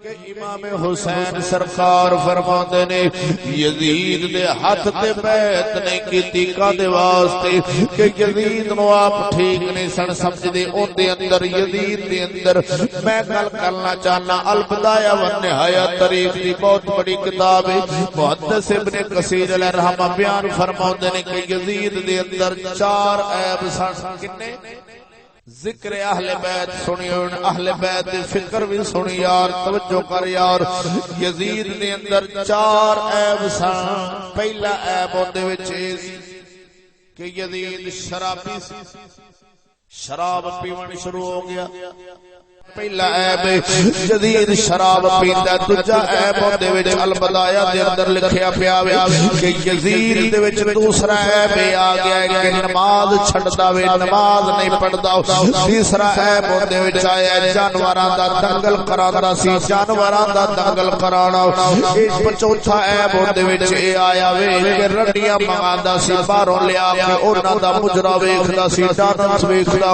कि इमाम हुसैन सरकार फरमाते ने यजीद दे हाथ ते बैत नहीं कीती कादे वास्ते कि यजीद नु आप ठीक नहीं सन समझदे। ओंदे अंदर यजीद दे अंदर मैं गल करना चाहना अल बदाया व निहाया तारीख दी बहुत बड़ी किताब है। मुहद्दिस इब्ने कसीर अलैहि रहमा बयान फरमाते ने कि यजीद दे अंदर 4 ऐब सन। किन्ने जिक्र अहले बैत सुनियो, अहले बैत दी फिक्र भी सुनी यार, तवज्जो कर यार। यजीद दे अंदर 4 ऐब सन। पहला ऐब ओदे विच कि यजीद शराबी सी, शराब पीवन शुरू हो गया। पहला ऐब यजीद शराब पींदा। दूजा ऐब ओदे विच अल बदाया दे अंदर लिखिया पिया कि यजीद दे विच दूसरा ऐब आ गया कि नमाज छड्डदा वे, नमाज नहीं पढ़दा। तीसरा ऐब ओदे विच आया जानवरां दा दंगल करांदा सी, जानवरां दा दंगल कराना। चौथा ऐब ओदे विच आया वे कि रड्डियां मंगांदा सी, बाहरों लिया के उन्हां दा मुजरा वेखदा सी, डांस वेखदा,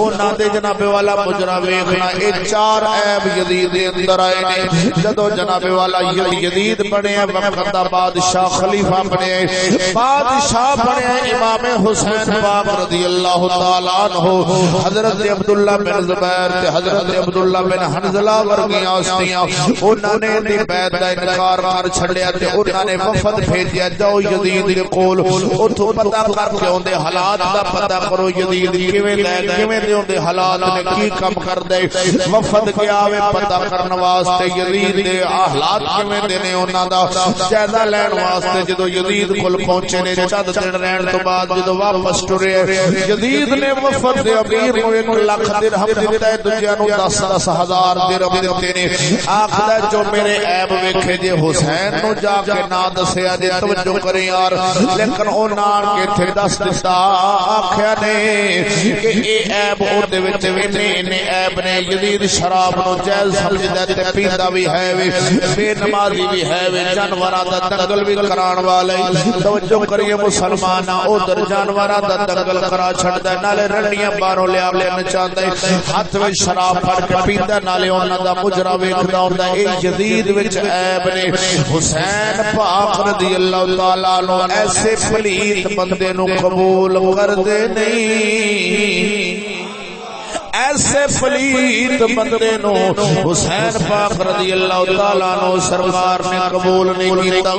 उन्हां दे जनाबे वाला मुजरा वेखना। 4 ऐब यजीद दे अंदर आए ने। जदों जनाबे वाला यजीद बने वक्त दा बादशाह खलीफा बने, बादशाह बने इमाम हुसैन पाक रज़ी अल्लाह तआला अन्हु हजरत अब्दुल्ला बिन जुबैर ते हजरत अब्दुल्ला बिन हंजला वर्गियां हस्तियां उन्होंने दी बैत दा इनकार कर छड़िया ते उन्होंने वफद भेजिया जाओ यजीद दे कोल, उथों पता करके ओंदे हालात दा पता करो यजीद किवें लै किवें दे ओंदे हालात ने की काम करदे। वफद गया वे पता करने वास्ते यजीद दे हालात किवें दे ने उन्हां दा जायजा लैण वास्ते। जदों यजीद कोल पहुंचे ने चंद दिन रहण तो बाद जदों वापस टुरे यजीद ने वफद दे अमीर नूं 1 लाख दिरहम दिता, दूजियां नूं 10-10 हज़ार दिरहम दिते ने। आखदा जो मेरे ऐब वेखे जे हुसैन नूं जाके ना दसिया जे तवज्जो करे यार, लेकिन उन्हां आण के इत्थे दस दिता। आखिया ने कि ए ऐब ओदे विच इन्ने ऐब ने यजीद शराब नु जायज समझदा ते पींदा भी है वे, बेनमाजी भी है वे, जानवरां दा दंगल भी कराण वाले। तवज्जो करिए मुसलमान, उधर जानवरां दा दंगल करा छड़दा, नाले रड़ियां बाहरों लिया नचांदा, हाथ विच शराब फड़ के पींदा, नाले उन्हां दा मुजरा वेखदा हुंदा। ए यजीद विच ऐब ने। हुसैन पाक रज़ी अल्लाह तआला नु ऐसे पलीत बंदे नु कबूल करदे नहीं, ऐसे पलीत बंदे नो हुसैन पाक रज़ी अल्लाह तआला नो सरकार ने कबूल नहीं कीता।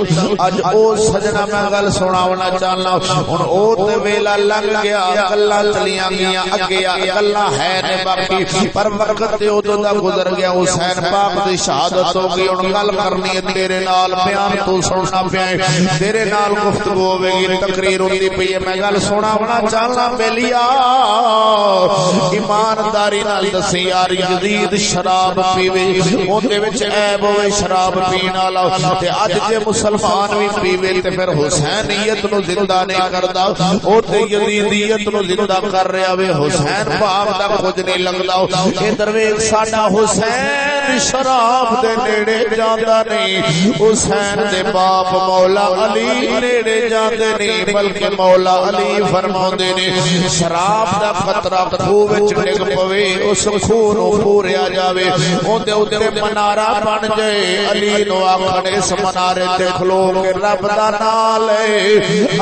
अज ओ सजना मैं गल सुनावना चाहना। हुण ओ ते वेला लंघ गया, गल्लां चलियां गईयां, अगे गल्लां है ने बाकी, पर वक्त ते उदों दा गुजर गया। हुसैन पाक दी शहादत हो गई। हुण गल करनी है तेरे नाल, बयान तू सुनना पिया है, तेरे नाल गुफ्तगू होवेगी, तकरीर होंदी पई है। मैं गल सुनावना चाहना बेलिया ईमान दारी नाल दसी यार। यजीद शराब पीवे, ओदे विच ऐब होवे शराब पीण वाला, ते अज जे मुसलमान भी पीवे ते फिर हुसैनियत नु जिंदा नहीं करदा, ओ ते यजीदियत नु जिंदा कर रहा वे। हुसैन पाक दा कुछ नहीं लगदा। इधर वेख साडा हुसैन शराब दे नेड़े जांदा नहीं, हुसैन दे बाप मौला अली नेड़े जांदे नहीं, बल्कि मौला अली फरमाउंदे ने शराब दा खतरा खूह विच डिग पवे, उस खूह नूं पूरिया जावे, ओदे उत्ते मनारा बन जाए। अली नूं आखण इस मनारे ते खलो के रब दा नाम ले,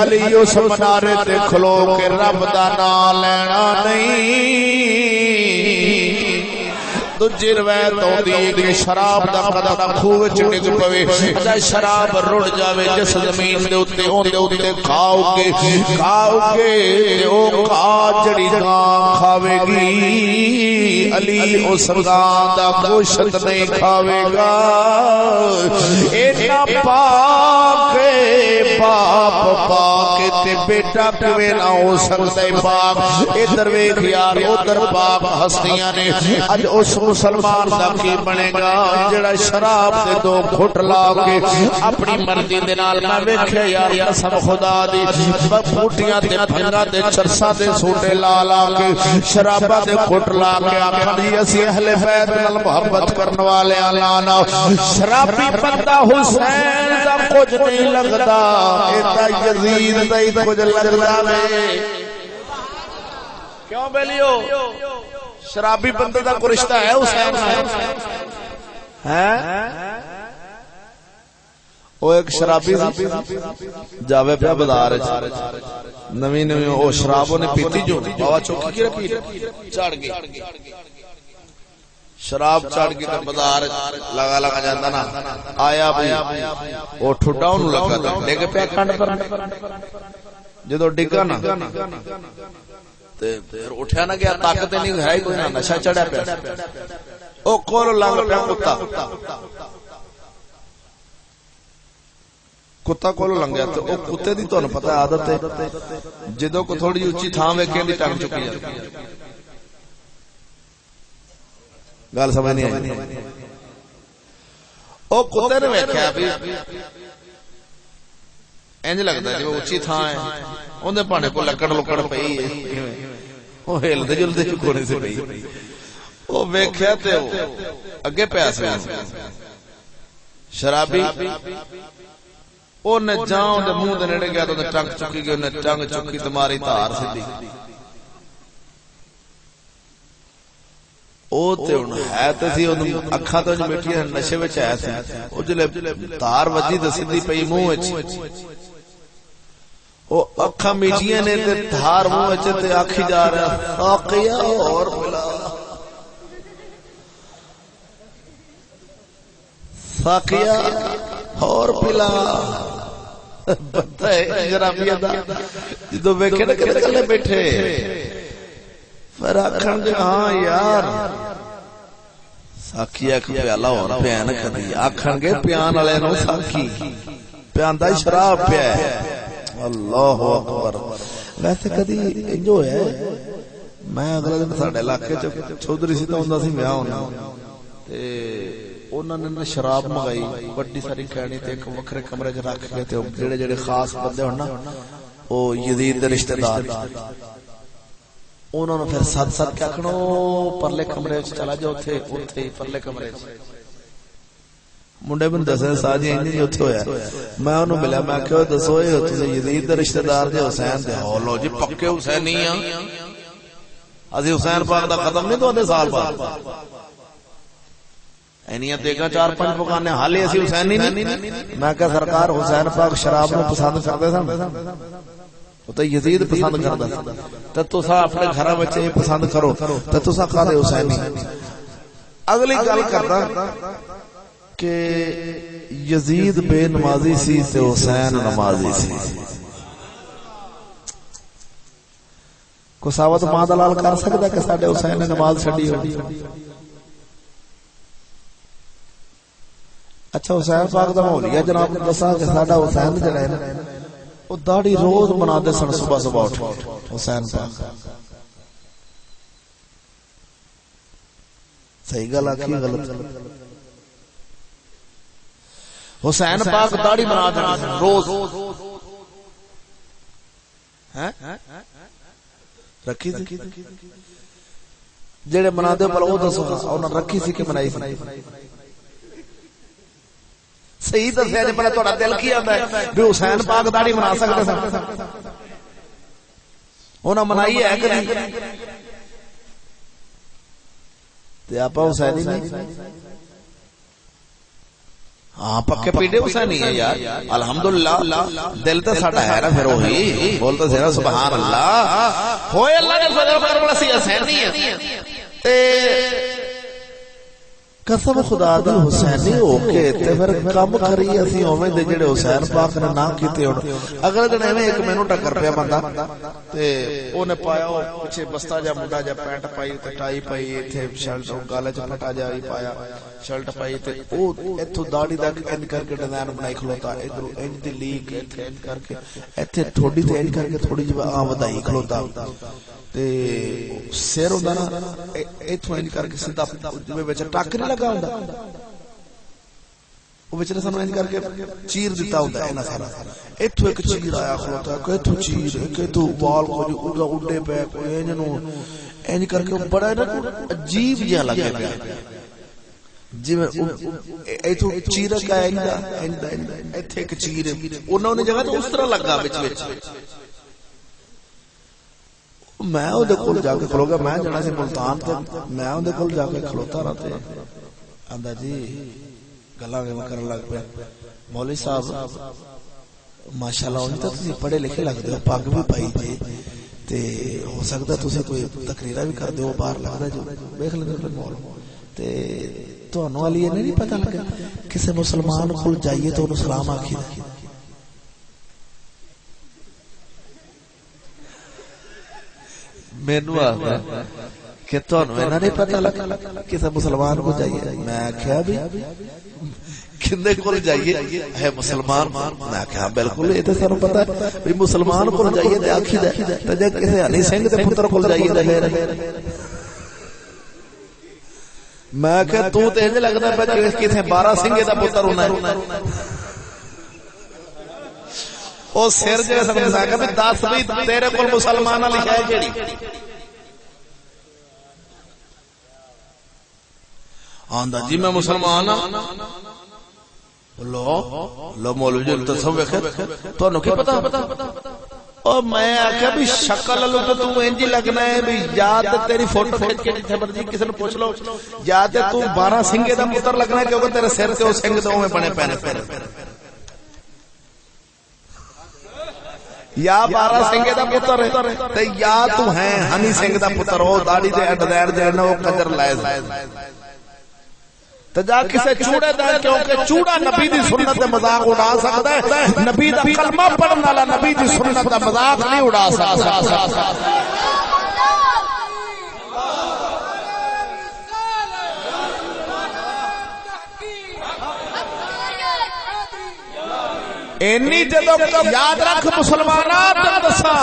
अली उस मनारे ते खलो के रब दा नाम लेना नहीं। दूजी रवायत होंदी है कि शराब दा कदम खूह विच डिग पवे, शराब रुड़ जावे जिस जमीन दे उत्ते ओंदे उत्ते खाओगे ओ खा जड़ी गां खावेगी, अली उस गां दा गोश्त नहीं खावेगा। इतना पाके बाप पाके ते बेटा किवें ना हो सकदा पाक। इधर वेख यार उधर पाक हस्तियां ने। अज उस मुसलमान दा की बनेगा जेड़ा शराब दे 2 घुट ला के अपनी मर्जी दे नाल। मैं वेख्या यार कसम खुदा दी बूटियां ते फंगा ते चरसा दे सूटे ला ला के शराबा दे घुट ला के आखन जी असी अहले बैत नाल मोहब्बत करन वाले आना। शराबी बंदा हुसैन दा कुछ नहीं लगदा, एदा यजीद दा ही कुछ लगदा वे। क्यों बेलियो? शराबी बंदे का कोई रिश्ता है हुसैन नाल? है वो एक शराबी जावे पे बाजार नवी नवी वो शराब उन्हें पीती जो बाबा चौकी की रखी चढ़ गई शराब चढ़ गई तो बाजार लगा लगा जाता ना आया भाई वो ठुड्डा उन्होंने लगा था डिग पे खंड पर जो डिगा ना फिर उठा ना गया ताकत नहीं है कोई ना नशा चढ़ा पे ओ कोल लंघ पे कुत्ता कोल लंघिया तो वो कुत्ते की तुहानू पता आदत है जो को थोड़ी उच्ची थां वेखे दी टंग चुकी जाती गल समझ नहीं आई ओ कुत्ते ने वेख्या भी इंज लगता जो उच्ची थां है उन्हें भाणे को लकड़ लुकड़ पई है वो हिलदे जुलदे कोने से पई वो वेख्या ते अगे पिया सी शराबी उन्हें जाओ जब मुंह दे नेड़े गया तो टंग चुकी गई उन्हें टंग चुकी तुम्हारी धार सीधी है तो सी अखा तो बैठी नशे में आया सी धार वजी तो सीधी पई मुंह अखा मीटिया ने धार मुंह आखी जा रहा साकिया और पिला साकिया और पिला जो वेखे ना कले बैठे फिर आखन हाँ यार साखी एक प्याला और प्यान कदी आखन गए प्यान वाले नो साखी प्यांदा शराब पिया अल्लाह अकबर वैसे कदी इंजो है मैं अगले दिन साडे इलाके च चौधरी सी तो हुंदा सी विआह होना ते उन्होंने शराब मंगाई बड़ी सारी कहनी ते एक वखरे कमरे च रख के ते जेड़े जेड़े खास बंदे होन ना ओ यजीद दे रिश्तेदार उन्होंने फिर सद सद के आखनो परले कमरे च चला जाओ उथे उथे ही परले कमरे च मुंडे मैनूं दस्सिया साह जी इंज उत्थे होया मैं उन्होंने मिलिया मैं आख्या दसो तुसीं यजीद दे रिश्तेदार जे हुसैन दे हो लो जी पक्के हुसैनी आ असीं हुसैन पाक दा खत्म नहीं तुहाडे साल बाद एनिया देगा 4-5 पकाने हाले असी हुसैन नहीं मैं क्या सरकार हुसैन पाक शराब में पसंद करते सन तो यजीद पसंद करता तो तुसा अपने घर में पसंद करो तो तुसा कादे हुसैन नहीं अगली गल करदा कि यजीद बेनमाजी सी ते हुसैन नमाजी सी को सावत मां दा लाल कर सकदा कि साडे हुसैन ने नमाज छड्डी हो अच्छा हुसैन पाक दा मौलिया जनाब ने दसा कि साडा हुसैन जड़ा है ना वो दाढ़ी रोज बनाते सन सुबह सुबह उठ हुसैन पाक सही गल आखी गलत हुसैन पाक दाढ़ी बनाते रोज हैं रखी जेड़े बनाते पर वो दसो उन्होंने रखी सी कि बनाई सही दसिया जी पहले थोड़ा दिल की आता है भी हुसैन पाक दाढ़ी बना सकते सन उन्हें मनाई है कि नहीं ते आपा हुसैनी नहीं हाँ पक्के पीड़े हुसैनी है यार अल्हम्दुलिल्लाह दिल तो साडा है ना फिर वही बोलते थे ना सुभान अल्लाह होए अल्लाह ने फजल कर बड़ा सी हुसैनी है ते कसम खुदा दी हुसैनी होके ते फिर काम करी असी ओवें दे जेड़े हुसैन पाक ने ना कीते हुण अगले दिन एवें एक मैनू टक्कर पिया बंदा ते ओने पाया पीछे बस्ता जा मुंडा जा पैंट पाई ते टाई पाई इथे शर्ट गले च फटा जा पाया शर्ट पाई ते ओ इथों दाढ़ी तक इंज करके डिजाइन बनाई खलोता इधरों इंज दी लीक इथे इंज करके इथे ठोडी ते इंज करके थोड़ी जी आ वधाई खलोता ते सिर हुंदा ना इथों इंज करके सीधा जिवें विच टक नहीं लगा हुंदा ओ विच सानू इंज करके चीर दिता हुंदा है ना सारा इथों एक चीर आया खलोता इथों चीर इथों बाल को जो उड़े पे कोई इंज नु इंज करके बड़ा ना अजीब जिहा लगे पिया जिवें इथों चीरक आया इंदा इथे एक चीर उन्होंने जगह तो उस तरह लगा विच विच मैं जाके खलो गया मैं जाना सी मुल्तान ते मैं जाके खलोता रहा आंदा जी गल्लां करन लग पे मौलवी साहब माशाअल्लाह उन्हें तो तुसीं पढ़े लिखे लगदे हो, पग भी पाई जे ते हो सकदा तुसीं कोई तकरीरा भी करदे हो बाहर लगदा जो वेख लेंदे मौल ते तुहानू वाली इन्हें नहीं पता लगे किसी मुसलमान को जाइए तो उन्हें सलाम आखी मैनू आखदा कि तुहानू इन्ना नहीं पता लगा किसी मुसलमान को जाइए। मैं आख्या भी किंदे कोल जाइए है मुसलमान, मैं आख्या बिल्कुल ये तो सानू पता है भी मुसलमान कोल जाइए ते आखी दे ते जे किसी हनी सिंह दे पुत्र कोल जाइए ते फिर मैं क्या तू तो इंज लगता पे किथे 12 सिंह दा पुत्र होना है ओ सिर जे समझा के 10 भी तेरे कोल मुसलमान लिखा है जेड़ी आंदा जी मैं मुसलमान हां लो लो मौलवी जी तो सब वेख तन्नू की पता और मैं आख्या भी शक्ल लो तो तू इंज लगना है भी या तो तेरी फोटो खींच के जिथे मर्जी किसी ने पूछ लो या तो तू 12 सिंह दा पुत्र लगना है क्योंकि तेरे सिर से वो सिंह दो में बने पैने या 12 सिंह दा पुत्र ते या तू है हनी सिंह दा पुत्र हो दाढ़ी ते अडदैर जेना वो कंजर लाए तो जा किसे चूड़े दा क्योंकि चूड़ा नबी दी सुन्नत दा मजाक उड़ा सकदा है, नबी दा कलमा पढ़न वाला नबी दी सुन्नत दा मजाक नहीं उड़ा सकदा। इन्नी जदों याद रख मुसलमाना तेन दसा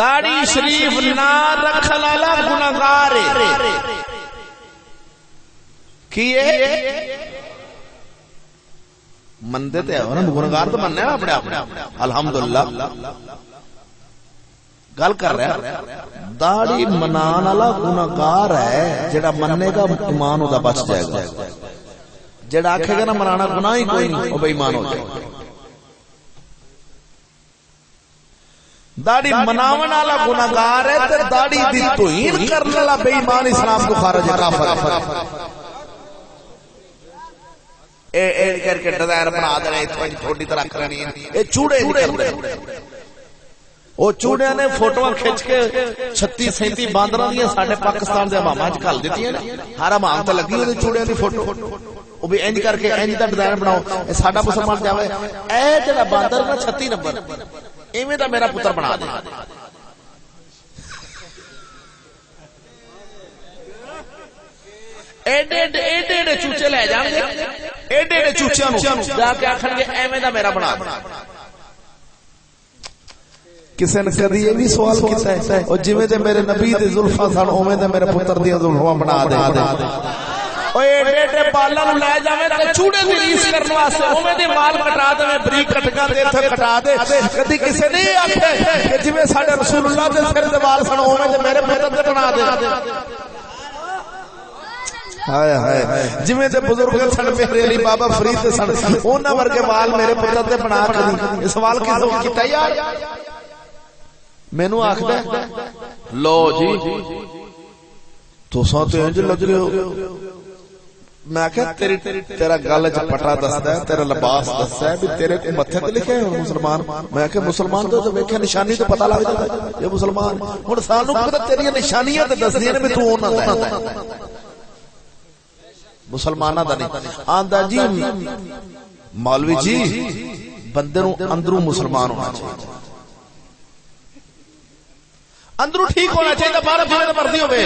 दाढ़ी शरीफ ना रखन वाला गुनाहगार है मनते थे ना गुनहगार तो मनने अपने आप अल्हम्दुलिल्लाह गल कर रहा दाढ़ी मनाने वाला गुनहगार है जेड़ा मन्नेगा ईमान ओदा बच जाएगा, जेड़ा आखेगा ना मनाना गुनाह ही कोई नहीं वो बेईमान हो जाएगा। दाढ़ी मनावन वाला गुनहगार है ते दाढ़ी दी तौहीन करने वाला बेईमान इस्लाम को खारिज काफिर करके डिजाइन बना देना थोड़ी तरह करनी है चूड़े वो चूड़िया ने फोटो खिंच के 36-37 बांदर साडे पाकिस्तान के हमामा च घल दी हर हमाम तो लगी हुई चूड़िया की फोटो वो भी इंज करके इंज का डिजाइन बनाओ साडा मुसलमान जावे ए जेड़ा बांदर ना 36 नंबर इवें दा मेरा पुत्र बना दे एडे चूचे लै जाएंगे एडे चूचिया जाके आखणगे एवें दा मेरा बना किसी ने कभी ये भी सवाल किया है और जिवें दे मेरे नबी दी जुल्फां सन उवें दे मेरे पुत्र दी जुल्फां बना दे ओए एडे बालां नूं लै जावे ते चूड़े दी रीस करन वास्ते उवें दे वाल कटा देवे बरीक कटका दे इत्थे कटा दे कदी किसी ने आखे कि जिवें साडे रसूलुल्लाह दे सिर दे वाल सन उवें दे मेरे पुत्र दे बना दे हाय हाय जिवें ते बुजुर्ग सन मेरे अली बाबा फरीद सन उन्हां वर्गे वाल मेरे पुत्र ते बना के इस सवाल किसो कीता यार मैनू आखदा लो जी तुसां ते इंज लग रहे हो मैं क्या तेरा गल च पटा दसदा है तेरा लिबास दसदा है भी तेरे को मत्थे ते लिखा है मुसलमान मैं क्या मुसलमान तो वेख्या निशानी तो पता लग जाता ये मुसलमान हुण सानू पता तेरी निशानियां ते दसदियां ने भी तू उन्हां दा मुसलमाना दा नहीं आंदा जी मौलवी जी बंदे नूं अंदरों मुसलमान होना चाहिए अंदरों ठीक होना चाहिए बाहर जिवें मर्जी होवे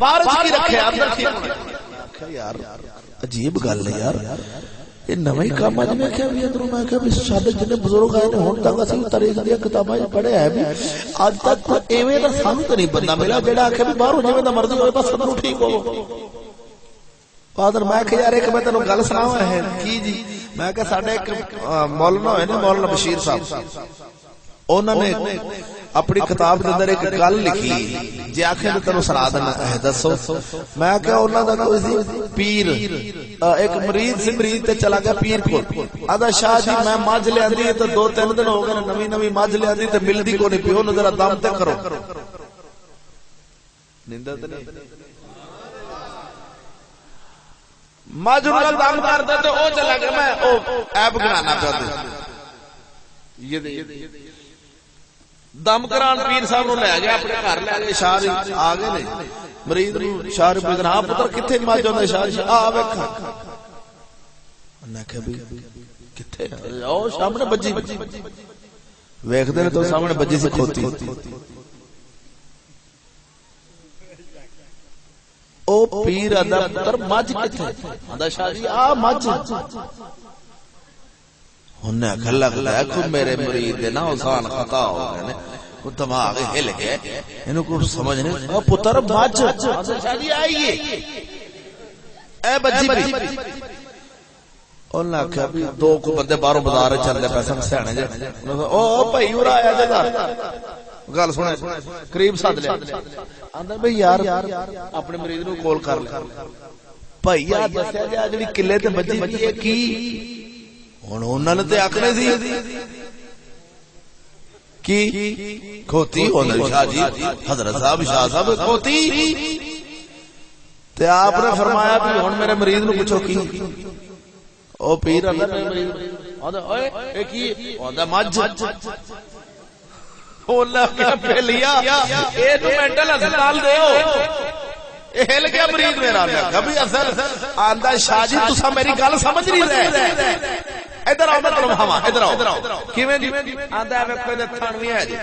बाहर की रखे अंदर ठीक होना यार अजीब गल है यार ये नवा ही काम अज मैं क्या भी अंदरों मैं क्या भी साडे जिन्ने बुजुर्ग आए ने हुण तक असीं तारीख दी किताबां च पढ़िया है भी अज तक एवें दा सानू तो नहीं बंदा मिला जेड़ा आखे भी बाहरों जिवें दा मर्जी होवे बस अंदरों ठीक होवो फादर मैं क्या यार एक मैं तेनों गल सुनावा है की जी मैं क्या साडे एक मौलाना होए ने मौलाना बशीर साहब उन्होंने अपनी किताब के अंदर एक गल लिखी जे आखे तो तेन सुना देना है दसो मैं क्या उन्होंने कोई सी पीर एक मरीज से मरीज ते चला गया पीर को आदा शाह जी मैं मझ लिया तो 2-3 दिन हो गए नवी नवी मझ लिया तो मिलती को नहीं पियो जरा दम ते करो निंदा तो नहीं मज उनका दम करता तो वो चला गया, मैं ऐब गिनाना चाहता दम करान पीर साहब लै गया अपने घर लै गए, शाह आ गए ने मरीज शाह पुछना हाँ पुत्र किथे मज आंदा, शाह आ वेखा किथे सामने बजी वेखदे ने तो सामने बजी सी खोती। ओ पीर आंदा पुत्र मज किथे, आंदा शाह जी आ मज। उन्हें आखिया लगदा है मेरे मुरीद दे ना औसान खता हो गए ने, दिमाग हिल गया, इन्हू कुछ समझ नहीं। ओ पुत्र मज, शाह जी आइए ए बजी पई। उन्हें आखिया भी दो को बंदे बाहरों बाजार चलते पैसे सियाने जे, ओ भाई उरा आया जदार गल सुने करीब सद लिया, आंदा भाई यार अपने मरीज नू कोल कर ले भाई आ दस्या जा जेड़ी किले ते बजी है की। हुण उन्होंने ते आखने सी की खोती होना शाह जी, हजरत साहब शाह साहब खोती, ते आपने फरमाया भी हुण मेरे मरीज नू पूछो की। ओ पीर आंदा मरीज आंदा ओए ए की आंदा मज। ओला क्या फेलिया ए तू मेंटल अस्पताल देओ, ए हिल गया मरीज मेरा। कभी असल आंदा शाह जी तुसा मेरी गल समझ नहीं रहे, इधर आओ मैं तुम हवा इधर आओ किवें जी आंदा वेखो इधर थण भी है जी,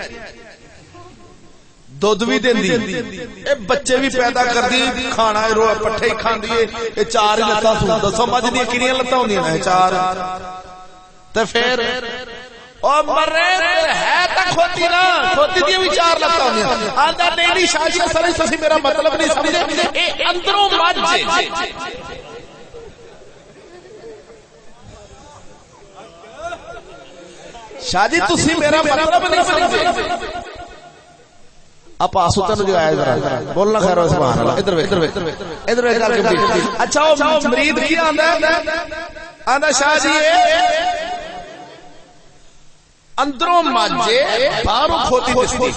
दुध भी देंदी, ए बच्चे भी पैदा करदी, खाना रो पट्ठे ही खांदी है, ए चार ही लत्तां सूं दसो मज दी किनियां लत्तां होंदियां ने चार, ते फिर ओ मरे है तां खोती ना, खोती दी भी चार लत्तां होंदियां। आंदा नहीं शाह जी असल तुसीं मेरा मतलब नहीं समझे, ए अंदरों मज शाह जी तुसी मेरा मतलब नहीं समझे। आप आसुतन जो आया जरा बोलना खैर हो सुभान अल्लाह। इधर इधर इधर करके अच्छा वो मरीद की आंदा आंदा शाह जी अंदरों माजे बाहरों खोती दिसदी।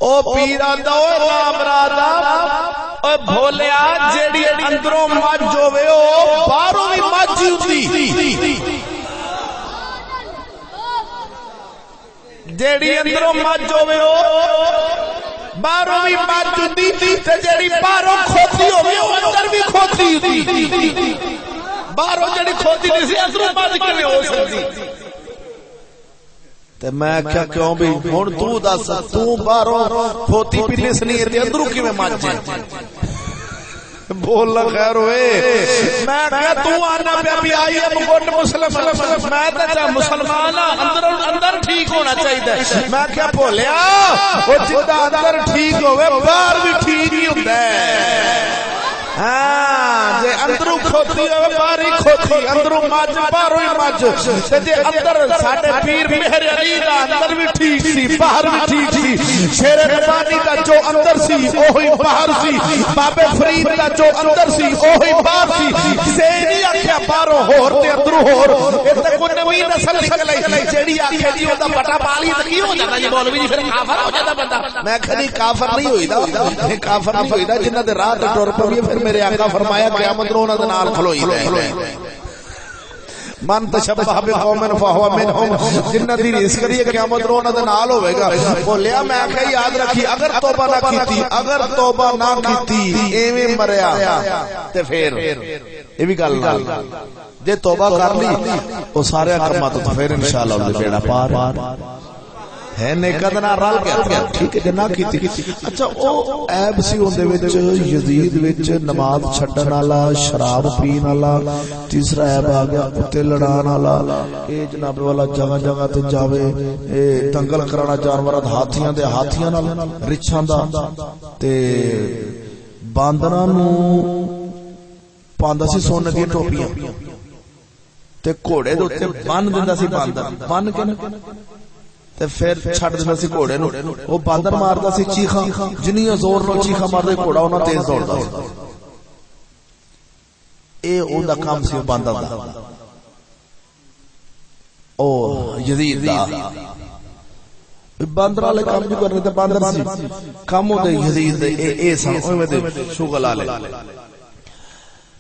ओ पीर आंदा ओ रामरादा ओ भोलिया जेड़ी अंदरों मज होवे ओ बाहरों भी मज हुंदी, जेड़ी अंदरों मज होवे ओ बाहरों भी मज हुंदी, ते जेड़ी बाहरों खोती होवे ओ अंदर भी खोती हुंदी। बाहरों जेड़ी खोती नहीं सी अंदरों मज किवें हो सकदी। ते मैं क्या क्यों भी हुण तू दस तू बाहरों खोती पीले सनी ते अंदरों किवें मज बोलना खैर होए। मैं क्या तू आना पे भी आई है गुड मुस्लिम, मैं तो मुसलमान अंदर अंदर ठीक होना चाहिए। मैं क्या बोलिया वो जिदा अंदर ठीक होवे बाहर भी ठीक ही होता है। हाँ जे अंदरों खोती होवे बाहर ही खोती, अंदरों मज बाहरों ही मज। ते जे अंदर साडे पीर मेहर अली दा अंदर भी ठीक सी बाहर भी ठीक सी, शेर रब्बानी दा जो अंदर सी ओही बाहर सी, बाबे फरीद दा जो अंदर सी ओही बाहर सी। से नहीं आख्या बाहरों होर ते अंदरों होर, ए ते कोई नवी नस्ल निकल आई जेड़ी आखे जी ओदा पटा पाली ते की हो जांदा जी मौलवी जी, फिर काफर हो जांदा बंदा। मैं कदी काफर नहीं होईदा, काफर नहीं होईदा जिन्हां दे राह ते टुर पईए। फिर मेरे आका फरमाया क़यामत नूं उन्हां दे नाल खलोई रहे। मन तशब्बह बिकौमिन फहुवा मिनहुम, जिन्हां दी रिज़्क़ दी क़यामत नूं उन्हां दे नाल होवेगा। बोलिया मैं आख्या याद रखी अगर तौबा ना कीती, अगर तौबा ना कीती एवें मरिया ते फिर ये भी गल नाल जे तौबा कर ली ओ सारे कम्मां तो फिर इंशाअल्लाह बेड़ा पार है ने कदना रल गया। ठीक है ना कीती। अच्छा ओ ऐब सी उहदे विच यजीद विच नमाज छड्डण वाला, शराब पीण वाला, तीसरा ऐब आ गया कुत्ते लड़ाण वाला, ए जनाब वाला जगह जगह ते जावे ए दंगल कराना जानवरां दे हाथियां नाल रिछां दा, ते बांदरां नूं पांदा सी सोने दी टोपियां, ते घोड़े दे उत्ते बन दिंदा सी बांदर, बन के ते फिर छड़ दिंदा सी घोड़े नूं। वो बांदर मारदा सी चीखा, जिन्नियां जोर नाल चीखा मारदा घोड़ा उन्ना तेज दौड़दा सी। ए ओंदा काम सी बांदर दा, ओ यजीद दा बांदर वाले काम जो कर रहे थे बांदर सी काम होते यजीद दे ए सन ओवें दे शुगल वाले।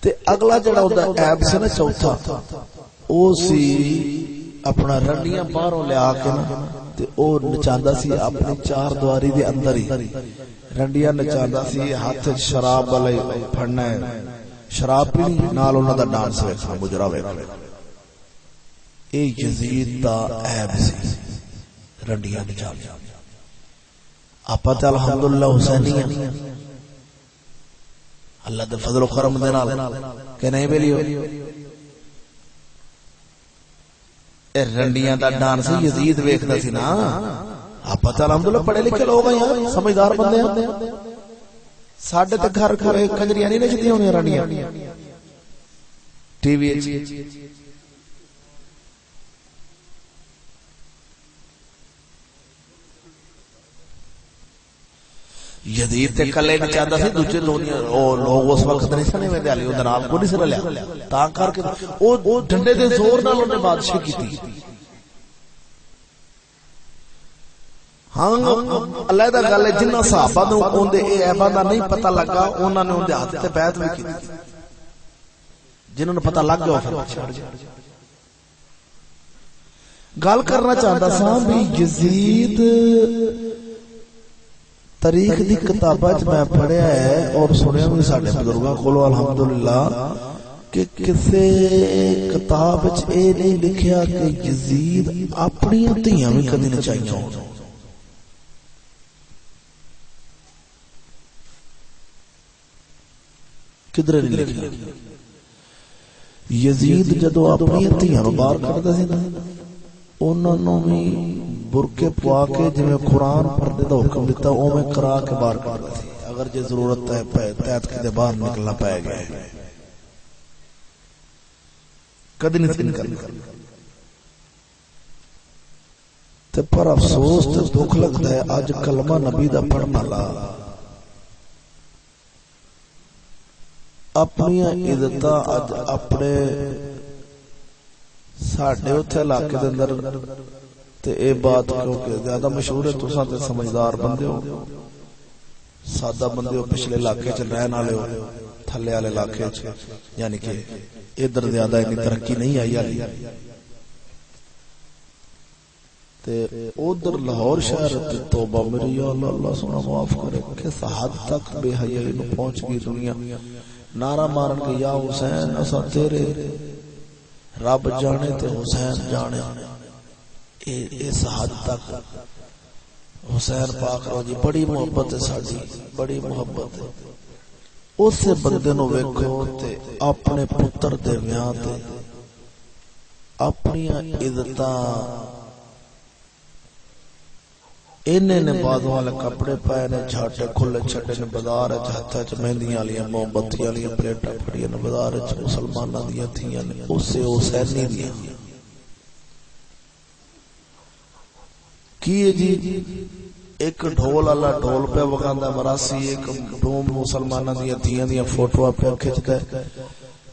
ते अगला जड़ा उहदा ऐब सी ना चौथा ओ सी अपना रंडियां बाहरों लिया के ना ते ओ नचांदा सी अपनी चार दीवारी दे अंदर ही रंडियां नचांदा सी, हाथ शराब वाले फड़ना है, शराब पीनी नाल उन्हां दा डांस वेखना, मुजरा वेखना। ए यजीद दा ऐब सी रंडियां नचाना। आपां ते अल्हम्दुलिल्लाह हुसैनी अल्लाह दे फजल करम दे नाल कि नहीं बेलियो ए रंडियां दा डांस यजीद वेखदा सी ना। आपां ते अल्हम्दुलिल्लाह पढ़े लिखे लोग हैं यार, समझदार बंदे हैं। साडे ते घर घरे कंजरियां नहीं नचदियां होणियां रंडियां टीवी च। यजीद ते कल्ले नचांदा सी, दूजे लोग उस वक्त नहीं सने वेंदे आले उहदे नाल कोई नहीं सी रलिया, तां करके ओ डंडे दे जोर नाल उहने बादशाह कीती। हाँ अल्लाह दा गल है, जिन्हां सहाबा नूं ओंदे ए ऐबां दा नहीं पता लगा उन्हां ने उहदे हत्थ ते बैत भी कीती, जिन्हां नूं पता लग गया फिर छड़ जा। गल करना चाहता सा भी यजीद तारीख दी किताबां च मैं पढ़िया है और सुनिया भी साडे बुजुर्गां कोलों अल्हम्दुलिल्लाह कि किसे किताब च ए नहीं लिखिया कि यजीद अपनी धीआं भी कदी नचाइयां होण। किधरे नहीं लिखिया। यजीद जदों अपनी धीआं नूं बाहर कढदा सी ना, उन्हां नूं भी बुरके पवा के जिवें कुरान पढ़ने का हुक्म दिता उवें करा के बाहर कढदा सी। अगर जे जरूरत है तैत किते बाहर निकलना पै गया कदी नहीं निकलना। ते पर अफसोस ते दुख लगता है अज कलमा नबी दा पढ़न वाला अपनी इज्जत अज अपने साडे उत्थे इलाके दे अंदर ते ए बात क्योंकि ज्यादा मशहूर है, तुसां ते समझदार बंदे हो, सादा बंदे हो, पिछले इलाके च रहन वाले हो, थल्ले वाले इलाके च, यानी कि इधर ज्यादा इतनी तरक्की नहीं आई हाली। ते उधर लाहौर शहर ते तौबा मेरी या अल्लाह सोना माफ करे किस हद तक बेहयाई नूं पहुंच गई दुनिया। नारा मारन के या हुसैन असा तेरे, रब जाने ते हुसैन जाने। इस हद तक हुसैन पाक जी बड़ी मोहब्बत है साडी, बड़ी मोहब्बत है। उस बंदे नूं वेखो ते अपने पुत्र दे विआह ते अपनी इज्जतां इन्ने ने बादों वाले कपड़े पाए ने, झाटे खुले छड़े ने, बाजार हत्था च मेहंदियां वालियां मोमबत्ती वालियां प्लेटां फड़ियां ने, बाजार च मुसलमानां दियां थियां ने, उसे हुसैनी दियां की जी। एक ढोल वाला ढोल पे वगांदा मरासी, एक डोम मुसलमानां दियां थियां दियां फोटोआं पे खिचदा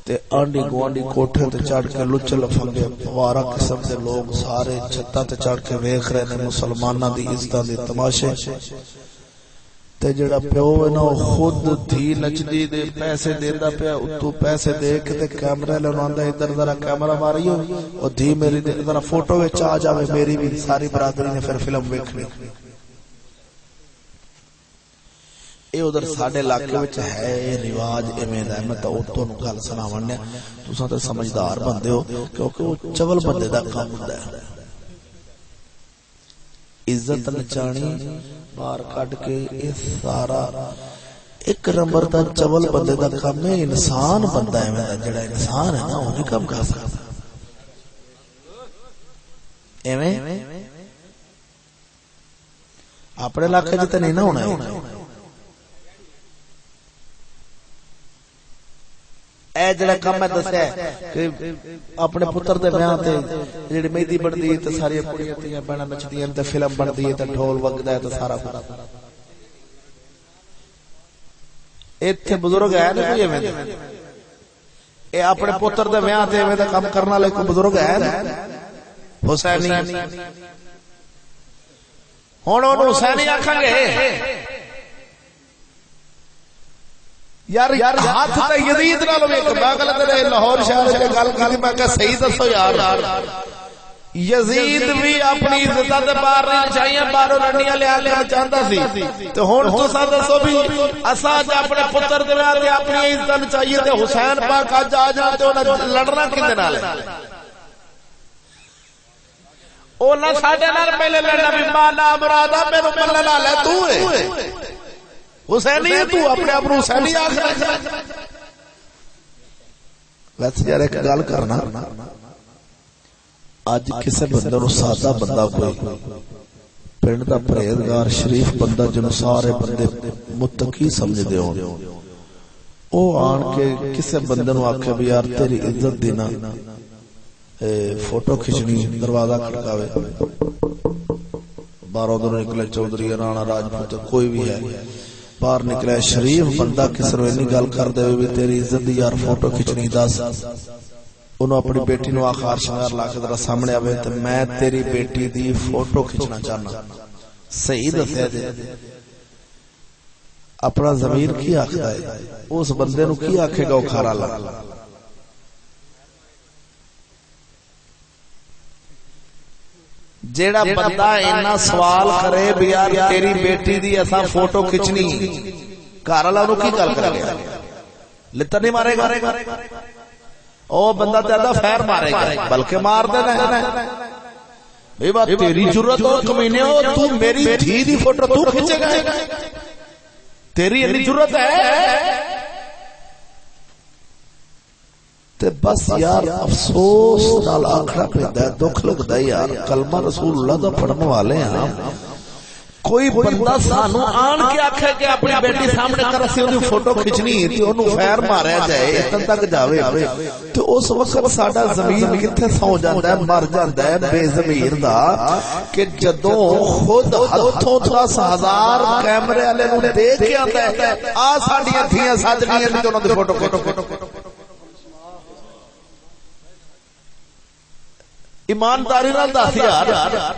ते आंडी गुआंढी कोठे ते चढ़ के लुच्चे लफंगे वारा किस्म के लोग सारे छत्तां ते चढ़ के वेख रहे ने मुसलमानां दी इज्जतां दे तमाशे। ते जेड़ा प्यो है ना खुद धी नचदी दे पैसे देंदा पिया, उतों पैसे दे के ते कैमरा लवांदा, इधर जरा कैमरा मारियो और धी मेरी जरा फोटो विच आ जावे, मेरी भी सारी बरादरी ने फिर फिल्म वेखनी। ये उधर साडे इलाके विच है ये रिवाज इवें दा। मैं तो उतों गल सुनावन ने, तुसां ते समझदार बंदे हो, क्योंकि वो चवल बंदे दा काम हुंदा है। इज्जत नचाणी बाहर कढ के ये सारा एक नंबर दा चवल बंदे दा काम है। इंसान बंदा है मेरा, जेड़ा इंसान है ना वो नहीं काम कर सकता एवें। अपने इलाके च तो नहीं ना होना है। ए जेड़ा काम मैं दस्या कि अपने पुत्र दे विआह ते जेड़ी मेहंदी बनदी है ते सारी कुड़ियां तियां भैणां नचदियां ते फिल्म बनदी है ते ढोल वगदा है ते सारा कुछ। इत्थे बुजुर्ग है ना कोई एवें ए अपने पुत्र दे विआह ते एवें दा काम करन वाले कोई बुजुर्ग है ना हुसैनी। हुण ओनू हुसैनी आखांगे यार हाथ ते यजीद नाल वेख मैं गल तेरे लाहौर शहर च गल की मैं कहा सही दसो यार यजीद भी अपनी इज्जत दे बाहर नहीं चाहिए बाहरों रंडियां लिया लेना चाहता सी ते हुण तुसां दसो भी असां अज अपने पुत्र दे विआह ते अपनी इज्जत चाहिए ते हुसैन पाक अज आ जाए ते उन्हां लड़ना किंदे नाल है ओना साडे नाल पहले लड़ना भी माना मुरादा मेनू मल्ला ला ले तू है हुसैनी है तू अपने आप नूं हुसैनी आख वैसे यार एक गल करना अज किसी बंदे नूं सादा बंदा कोई पिंड दा परहेजगार शरीफ बंदा जिन्हों सारे बंदे मुत्तकी समझदे हो ओ आन के किसी बंदे नूं आखे भी यार तेरी इज्जत दी ना फोटो खिंचनी दरवाजा खड़कावे बाहरों तो निकले चौधरी राणा राजपूत कोई भी है बाहर निकले शरीफ बंदा किसी नूं इन्नी गल कर दे भी तेरी इज्जत दी यार फोटो खिंचनी दस उन्होंने अपनी बेटी नूं आखार शंगार ला के तेरा सामने आवे ते मैं तेरी बेटी दी फोटो खिंचना चाहना सही दस्या जे अपना ज़मीर की आखदा है उस बंदे नूं की आखेगा वो खारा ला जेड़ा बंदा इन्ना सवाल करे भी यार तेरी बेटी दी असा फोटो खिंचनी घर वाला नूं की गल करेगा लित्ता नहीं मारेगा ओ बंदा ज्यादा फैर मारेगा बल्कि मार देना भाई बात तेरी जरूरत हो कमीने हो तू मेरी धी दी फोटो तू खींचेगा तेरी इतनी जरूरत है ते बस यार अफसोस नाल आखना पैंदा दुख लगदा यार कलमा रसूलुल्लाह दा पढ़न वाले हैं कोई बंदा सानू आन के आखे कि अपनी बेटी सामने कर असीं ओदी फोटो खिंचनी ते ओनू फैर मारिया जाए इतन तक जावे ते उस वक्त साडा ज़मीर किथे सौ जांदा है मर जांदा है बेज़मीर दा कि जदों खुद हथों 10,000 कैमरे वाले नूं देख के आंदा है आ साडीआं धीआं सजणीआं दी ओनां दी फोटो ईमानदारी नाल दस यार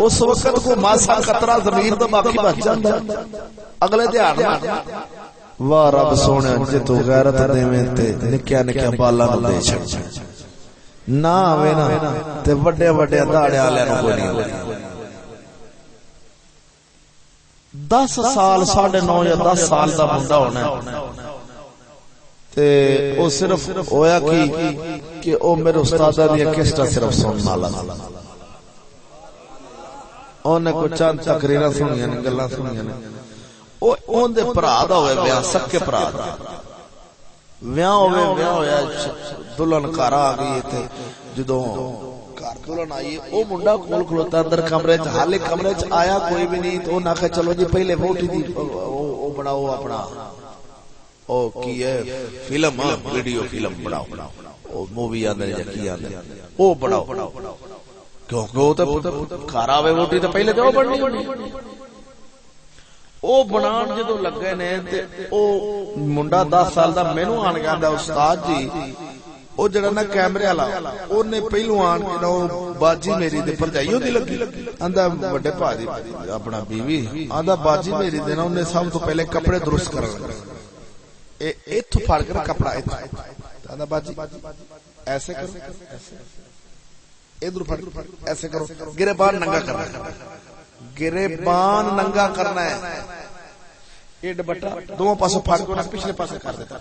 उस वक्त को मासा कतरा जमीन तो बाकी बच जांदा अगले ध्यान वाह रब सोने जे तू गैरत देवें ते निक्किया निक्किया बालां नूं दे छड़ ना आवे ना ते वड्डे वड्डे दाड़े वालियां नूं कोई नहीं 10 साल 9.5 या 10 साल दा मुंडा होना ते ओ सिर्फ होया कि ओ मेरे उस्तादा दी किस्टा सिर्फ सुनन वाला ओने को चंद तकरीरां सुनियां ने गल्लां सुनियां ने ओ ओंदे भरा दा होवे ब्याह सक्के भरा दा ब्याह होया दुल्हन घर आ गई ते जदों घर दुल्हन आई ओ मुंडा कोल खलोता अंदर कमरे च हाले कमरे च आया कोई भी नहीं तो ना कहा चलो जी पहले वोटी दी ओ बनाओ अपना ओ की है फिल्म वीडियो फिल्म बनाओ ओ मूवी आंदे या की आंदे ओ बनाओ क्योंकि वो तो घर आवे वोटी तो पहले तो बननी ओ बनान जदों लगे ने ते ओ मुंडा 10 साल दा मैनू आन के आंदा उस्ताद जी ओ जड़ा ना कैमरे वाला ओने पहलू आन के ना बाजी मेरी ते भरजाई ओदी लगी आंदा बड़े भाजी अपना बीवी आंदा बाजी मेरी दे ना ओने सब तो पहले कपड़े दुरुस्त करन इथों फाड़ कर कपड़ा आंदा बाजी ऐसे करो इधर फाड़ ऐसे करो गिरेबान नंगा करना है गिरेबान नंगा करना है ये दुपट्टा दोनों पासों फाड़ के पिछले पासे कर देता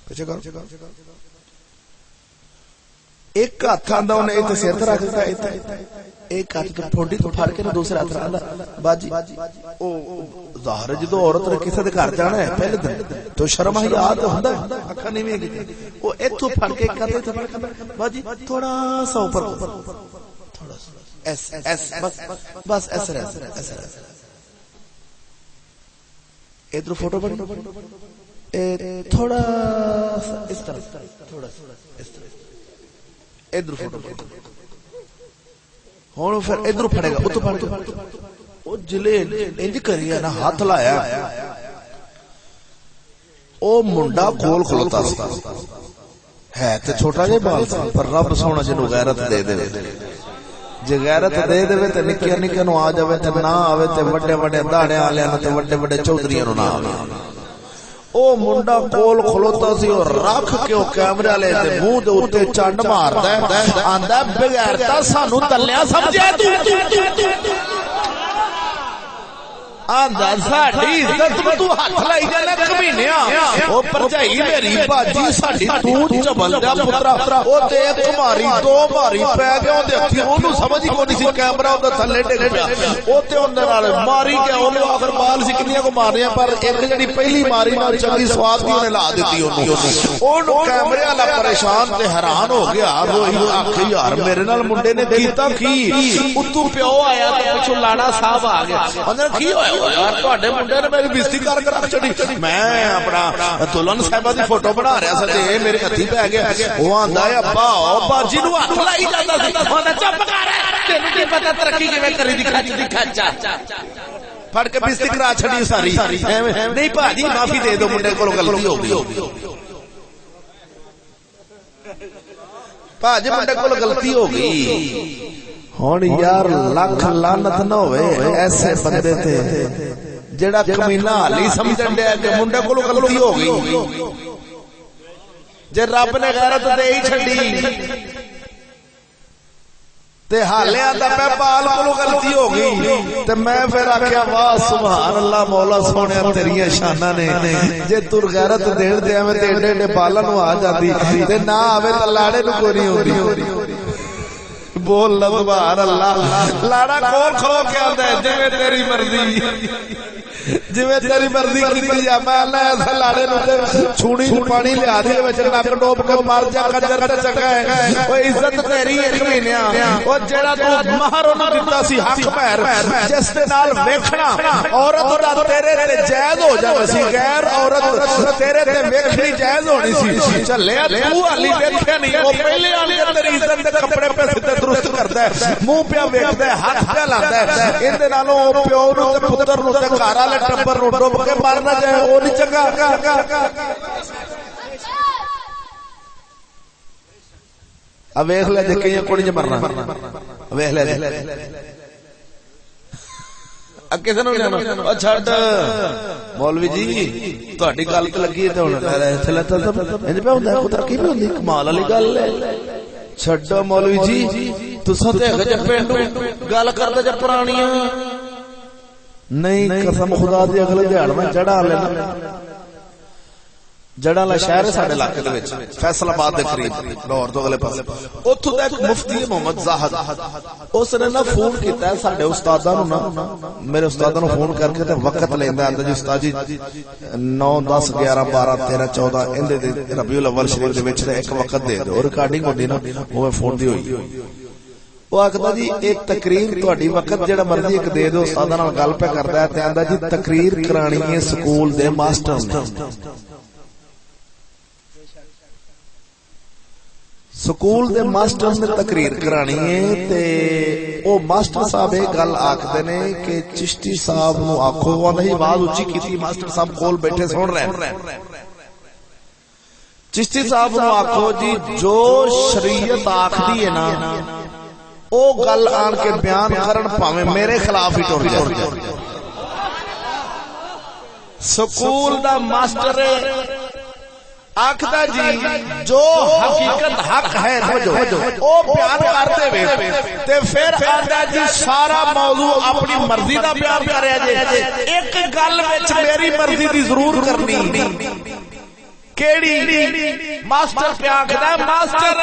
पीछे करो एक हाथ आंदा उन्हें इतने सिर पर रख देता एक हाथ तो ठोडी तो फाड़ के ना दूसरे हाथ आंदा बाजी ओ ज़ाहिर है जो औरत ने किसी दे घर जाना है पहले दिन तो शर्म ही याद होता है अखा नहीं भी वो इथों फाड़ के करते बाजी थोड़ा सा ऊपर थोड़ा सा ऐसे बस ऐसे इधर फोटो बन थोड़ा सा इस तरह थोड़ा इस तरह इधर फोटो हुण फिर इधर फड़ेगा उतो फाड़ ओ जिले इंज करिया ना हाथ लाया ओ मुंडा कोल खलोता है ते छोटा जे बाल सी पर रब सोना जिन्नू गैरत दे देवे जे गैरत दे देवे ते निक्के निक्के नु आ जावे ते ना आवे ते वड्डे वड्डे दाड़े वालियां ते वड्डे वड्डे चौधरीयां नु ना आवे ਉਹ ਮੁੰਡਾ ਕੋਲ ਖਲੋਤਾ ਸੀ ਉਹ ਰੱਖ ਕੇ ਉਹ ਕੈਮਰੇ ਵਾਲੇ ਦੇ ਮੂੰਹ ਦੇ ਉੱਤੇ ਚੰਡ ਮਾਰਦਾ ਆਂਦਾ ਬਗੈਰਤਾ ਸਾਨੂੰ ਤੱਲਿਆ ਸਮਝਿਆ ਤੂੰ ਆਂਦਾ ਸਾਡੀ ਇੱਜ਼ਤ ਨੂੰ ਤੂੰ ਹੱਥ ਲਾਈ ਜਾਣਾ ਕਮੀਨਿਆ ਉਹ ਭਰਜਾਈ ਮੇਰੀ ਬਾਜੀ ਸਾਡੀ ਤੂੰ ਝਬਲਦਾ ਪੁੱਤਰਾ ਉਹ ਤੇ ਇੱਕ ਮਾਰੀ ਦੋ ਮਾਰੀ ਪੈ ਗਿਆ ਉਹਦੇ ਹੱਥੀ ਉਹਨੂੰ ਸਮਝ ਹੀ ਕੋਈ ਨਹੀਂ ਸੀ ਕੈਮਰਾ ਉਹਦੇ ਥੱਲੇ ਡਿੱਗ ਪਿਆ ਉਹ ਤੇ ਉਹਦੇ ਨਾਲ ਮਾਰੀ ਗਿਆ ਉਹਨੇ ਆਖਰ ਬਾਲ ਸੀ ਕਿੰਨੀਆਂ ਕੋ ਮਾਰਿਆ ਪਰ ਇੱਕ ਜਿਹੜੀ ਪਹਿਲੀ ਮਾਰੀ ਨਾਲ ਚੰਗੀ ਸਵਾਦ ਦੀ ਉਹਨੇ ਲਾ ਦਿੱਤੀ ਉਹਨੂੰ ਕੈਮਰੇ ਵਾਲਾ ਪਰੇਸ਼ਾਨ ਤੇ ਹੈਰਾਨ ਹੋ ਗਿਆ ਰੋਈ ਆਖੇ ਯਾਰ ਮੇਰੇ ਨਾਲ ਮੁੰਡੇ ਨੇ ਕੀਤਾ ਕੀ ਉੱਤੋਂ ਪਿਓ ਆਇਆ ਤੇ ਪਿੱਛੋਂ ਲਾੜਾ ਸਾਹਿਬ ਆ ਗਿਆ ਉਹਨੇ ਕੀ ਹੋਇਆ ਯਾਰ ਤੁਹਾਡੇ ਮੁੰਡੇ ਨੇ ਮੇਰੀ ਬੇਇੱਜ਼ਤੀ ਕਰ ਰੱਖ ਛੱਡੀ ਮੈਂ ਆਪਣਾ ਦੁਲਹਨ ਸਾਹਿਬਾ ਦੀ ਫੋਟੋ ਬਣਾ ਰਿਹਾ ਸੀ ਤੇ ਇਹ ਮੇਰੇ ਹੱਥੀ ਪੈ ਗਿਆ ਉਹ ਆਂਦਾ ਹੈ ਅੱਬਾ ਉਹ ਬਾਜੀ ਨੂੰ ਹੱਥ ਲਾਈ ਜਾਂਦਾ ਸੀ ਉਹਦਾ ਚੁੱਪ ਕਰ ਤੈਨੂੰ ਕੀ ਪਤਾ ਤਰੱਕੀ ਕਿਵੇਂ ਕਰੀ ਦੀ ਖੱਚਾ ਫੜ ਕੇ ਬੇਇੱਜ਼ਤੀ ਕਰਾ ਛੱਡੀ ਸਾਰੀ ਨਹੀਂ ਭਾਜੀ ਮਾਫੀ ਦੇ ਦਿਓ ਮੁੰਡੇ ਕੋਲੋਂ ਗਲਤੀ ਹੋ ਗਈ ਭਾਜੀ ਮੁੰਡੇ ਕੋਲੋਂ ਗਲਤੀ ਹੋ ਗਈ ਹੁਣ ਯਾਰ ਲੱਖ ਲਾਨਤ ਨਾ ਹੋਵੇ ਐਸੇ ਬੰਦੇ ਤੇ ਜਿਹੜਾ ਕਮੀਨਾ ਹਾਲੀ ਸਮਝਣ ਡਿਆ ਕਿ ਮੁੰਡੇ ਕੋਲੋਂ ਗਲਤੀ ਹੋ ਗਈ ਜੇ ਰੱਬ ਨੇ ਗੈਰਤ ਦੇ ਹੀ ਛੱਡੀ ਤੇ ਹਾਲਿਆਂ ਦਾ ਮੈਂ ਬਾਲ ਕੋਲੋਂ ਗਲਤੀ ਹੋ ਗਈ ਤੇ ਮੈਂ ਫਿਰ ਆਖਿਆ ਵਾਹ ਸੁਭਾਨ ਅੱਲਾ ਮੌਲਾ ਸੋਹਣਿਆ ਤੇਰੀਆਂ ਸ਼ਾਨਾਂ ਨੇ ਜੇ ਤੂੰ ਗੈਰਤ ਦੇਣ ਦੇ ਐਵੇਂ ਤੇ ਏਡੇ ਏਡੇ ਬਾਲਾਂ ਨੂੰ ਆ ਜਾਂਦੀ ਤੇ ਨਾ ਆਵੇ ਤਾਂ ਲਾੜੇ ਨੂੰ ਕੋਈ ਨਹੀਂ ਹੁੰਦੀ बोल सुभान अल्लाह लाड़ा कोल खलो के आंदा है जिवें तेरी मर्जी जिवें तेरी मर्जी कीती जा मैं अल्लाह ऐसा लाड़े नु ते छूणी च पानी लिया दे विच नक डोब के मार जा कंजर ते चंगा है ओ इज्जत तेरी एक महीना ओ जेड़ा तू महर ओनु दित्ता सी हक महर जिस दे नाल वेखना औरत दा तेरे ते जायज हो जावे सी गैर औरत तेरे ते वेखनी जायज होनी सी चलिया तू हाली वेखिया नहीं ओ पहले आने तेरी इज्जत दे कपड़े पे सिद्धे दुरुस्त करदा है मुंह पे वेखदा है हाथ पे लांदा है इहदे नालों ओ प्यो नु ते पुत्तर नु ते घर वाले टब्बर नु डुब के मारना चाहे ओ नहीं चंगा अब वेख ले जे कई कोड़ी च मरना वेख ले किसे नु ओ छੱਡ मौलवी जी ਤੁਹਾਡੀ ਗੱਲ ਤੇ ਲੱਗੀ ਤੇ ਹੁਣ ਥੱਲੇ ਇੰਜ ਪਿਆ ਹੁੰਦਾ ਖੁਦਾ ਕੀ ਵੀ ਹੁੰਦੀ ਕਮਾਲ ਵਾਲੀ ਗੱਲ ਹੈ ਛੱਡੋ ਮੌਲਵੀ ਜੀ ਤੁਸੀਂ ਤੇ ਹੈਗੇ ਜੇ ਪਿੰਡੂ ਗੱਲ ਕਰਦੇ ਜੇ ਪੁਰਾਣੀਆਂ ਨਹੀਂ ਕਸਮ ਖੁਦਾ ਦੀ ਅਗਲੇ ਦਿਹਾੜ ਮੈਂ ਚੜਾ ਲੈਣਾ ਜੜਾਂ ਵਾਲਾ ਸ਼ਹਿਰ ਹੈ ਸਾਡੇ ਇਲਾਕੇ ਦੇ ਵਿੱਚ ਫੈਸਲਾਬਾਦ ਦੇ ਕਰੀਬ ਲਾਹੌਰ ਤੋਂ ਅਗਲੇ ਪਾਸੇ ਉੱਥੋਂ ਦਾ ਇੱਕ ਮੁਫਤੀ ਹੈ ਮੁਹੰਮਦ ਜ਼ਾਹਦ ਉਸ ਨੇ ਨਾ ਫੋਨ ਕੀਤਾ ਸਾਡੇ ਉਸਤਾਦਾਂ ਨੂੰ ਨਾ ਮੇਰੇ ਉਸਤਾਦਾਂ ਨੂੰ ਫੋਨ ਕਰਕੇ ਤੇ ਵਕਤ ਲੈਂਦਾ ਆਂਦਾ ਜੀ ਉਸਤਾਦ ਜੀ 9 10 11 12 13 14 ਇਹਦੇ ਦੇ ਰਬੀਉਲ ਅਵਲ ਸ਼ਰੀਫ ਦੇ ਵਿੱਚ ਇੱਕ ਵਕਤ ਦੇ ਦਿਓ ਰਿਕਾਰਡਿੰਗ ਹੁੰਦੀ ਨਾ ਉਹ ਫੋਨ ਦੀ ਹੋਈ ਉਹ ਆਖਦਾ ਜੀ ਇੱਕ ਤਕਰੀਰ ਤੁਹਾਡੀ ਵਕਤ ਜਿਹੜਾ ਮਰਜ਼ੀ ਇੱਕ ਦੇ ਦਿਓ ਉਸਤਾਦਾਂ ਨਾਲ ਗੱਲ ਪੈ ਕਰਦਾ ਹੈ ਤੇ ਆਂਦਾ ਜੀ ਤਕਰੀਰ ਕਰਾਣੀ ਹੈ ਸਕੂਲ ਦੇ ਮਾਸਟਰ ਨੇ ਸਕੂਲ ਦੇ ਮਾਸਟਰ ਨੇ ਤਕਰੀਰ ਕਰਾਣੀ ਹੈ ਤੇ ਉਹ ਮਾਸਟਰ ਸਾਹਿਬ ਇਹ ਗੱਲ ਆਖਦੇ ਨੇ ਕਿ ਚਿਸ਼ਤੀ ਸਾਹਿਬ ਨੂੰ ਆਖੋ ਉਹ ਨਹੀਂ ਆਵਾਜ਼ ਉੱਚੀ ਕੀਤੀ ਮਾਸਟਰ ਸਾਹਿਬ ਕੋਲ ਬੈਠੇ ਸੁਣ ਰਹੇ ਚਿਸ਼ਤੀ ਸਾਹਿਬ ਨੂੰ ਆਖੋ ਜੀ ਜੋ ਸ਼ਰੀਅਤ ਆਖਦੀ ਹੈ ਨਾ ਉਹ ਗੱਲ ਆਣ ਕੇ ਬਿਆਨ ਕਰਨ ਭਾਵੇਂ ਮੇਰੇ ਖਿਲਾਫ ਹੀ ਟੁਰ ਜਾਏ ਸਕੂਲ ਦਾ ਮਾਸਟਰ आखदा जी जो हकीकत हक है वो बयान करते हुए ते फिर आंदा जी सारा मौजू अपनी मर्जी दा बयान करया जे एक गल विच मेरी मर्जी दी जरूर करनी केड़ी मास्टर पे आखदा मास्टर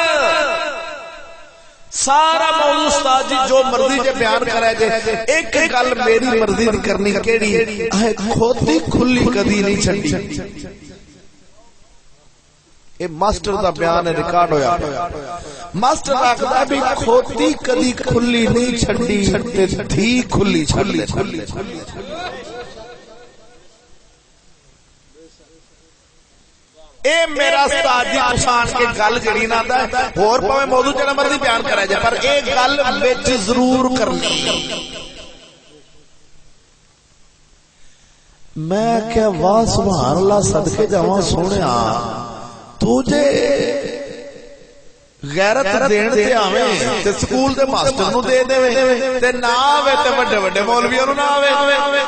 सारा मौजू उस्ताद जी जो मर्जी जे बयान करे जे एक गल मेरी मर्जी दी करनी केड़ी खोती खुली कदी नहीं छड्डी मास्टर दा बयान रिकॉर्ड होया मास्टर आखदा भी खोती कदी खुली नहीं छड्डी ते थी खुली छड्डी ए मेरा उस्ताद जी पछाण के गल जड़ी ना दा होर भावे मौजू जेड़ा मर्जी बयान करे जाए पर ए गल विच जरूर करनी मैं क्या वाह सुभान अल्लाह सदके जावां सोहणिया तुझे गैरत देण ते आवे ते स्कूल दे मास्टर नु दे देवे ते ना आवे ते वड्डे वड्डे मौलवियां नु ना आवे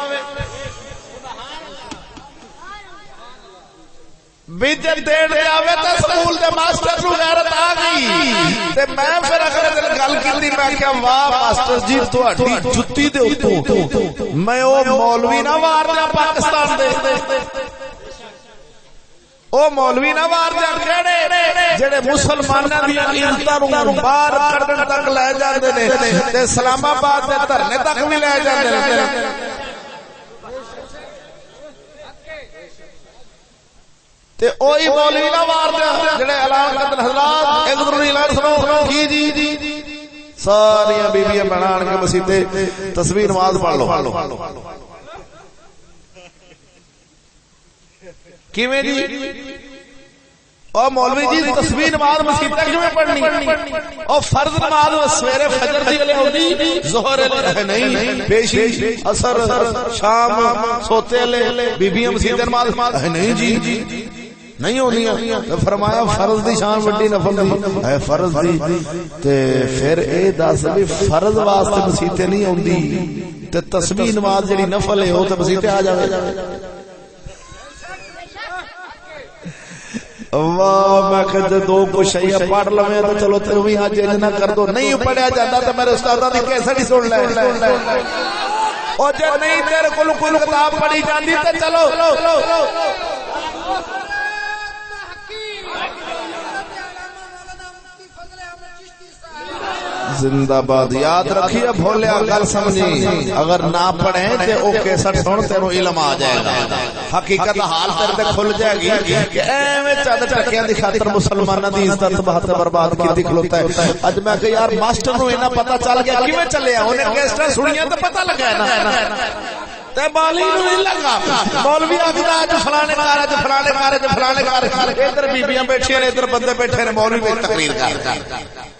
बेइज्जत देण जावे तो स्कूल दे मास्टर नूं गैरत आ गई ते मैं फिर अगर गल कीती मैं क्या वाह मास्टर जी तुहाडी जुत्ती दे उत्तों मैं ओ मौलवी ना मार दिया पाकिस्तान दे ओ मौलवी ना मार दिया जेड़े मुसलमानां दी इज्जतां नूं बाहर कढण तक ले जांदे ने ते इस्लामाबाद दे धरने तक भी ले जांदे ने ते ओही मौलवी ना मार दिया जेड़े ऐलान करदे हज़रात एक दूसरे ऐलान सुनो जी सारियां बीबियां बनाण के मसीते तस्वीर नमाज पढ़ लो किवें जी ओ मौलवी जी तस्वीर नमाज मसीते किवें पढ़नी ओ फर्ज नमाज सवेरे फजर दी वेले होंदी ज़ोहर वेले नहीं पेशी असर शाम सोते वेले बीबियां मसीते नमाज नहीं जी नहीं होंदियां तो फरमाया फर्ज दी शान वड्डी नफल दी है फर्ज दी ते फिर ए दस भी फर्ज वास्ते मसीते नहीं होंदी ते तस्बीह नमाज जेड़ी नफल है वो तो मसीते आ जावे वाह मैं कह दो कुछ पढ़ लवे तो चलो तू भी आज इंज ना कर दो नहीं पढ़िया जाता तो मेरे उस्तादा दी कैसेट ही सुन ले और जे नहीं तेरे कोल कोई किताब पढ़ी जाती तो चलो जिंदाबाद याद रखिए भोले गल समझी अगर ना पढ़े तो ओ कैसेट सुन तेरो इल्म आ जाएगा हकीकत हाल तेरे ते खुल जाएगी कि एवें चंद टकियां दी खातर मुसलमानां दी इज्जत बात बर्बाद कीती खलोता है अज मैं कह यार मास्टर नूं इना पता चल गया किवें चलिया ओने कैसेट सुनियां तो पता लगा ना ते मौलवी नूं नहीं लगा मौलवी आखदा अज फलाने कारज फलाने कारज फलाने कारज इधर बीबियां बैठियां ने इधर बंदे बैठे ने मौलवी पे तकरीर कर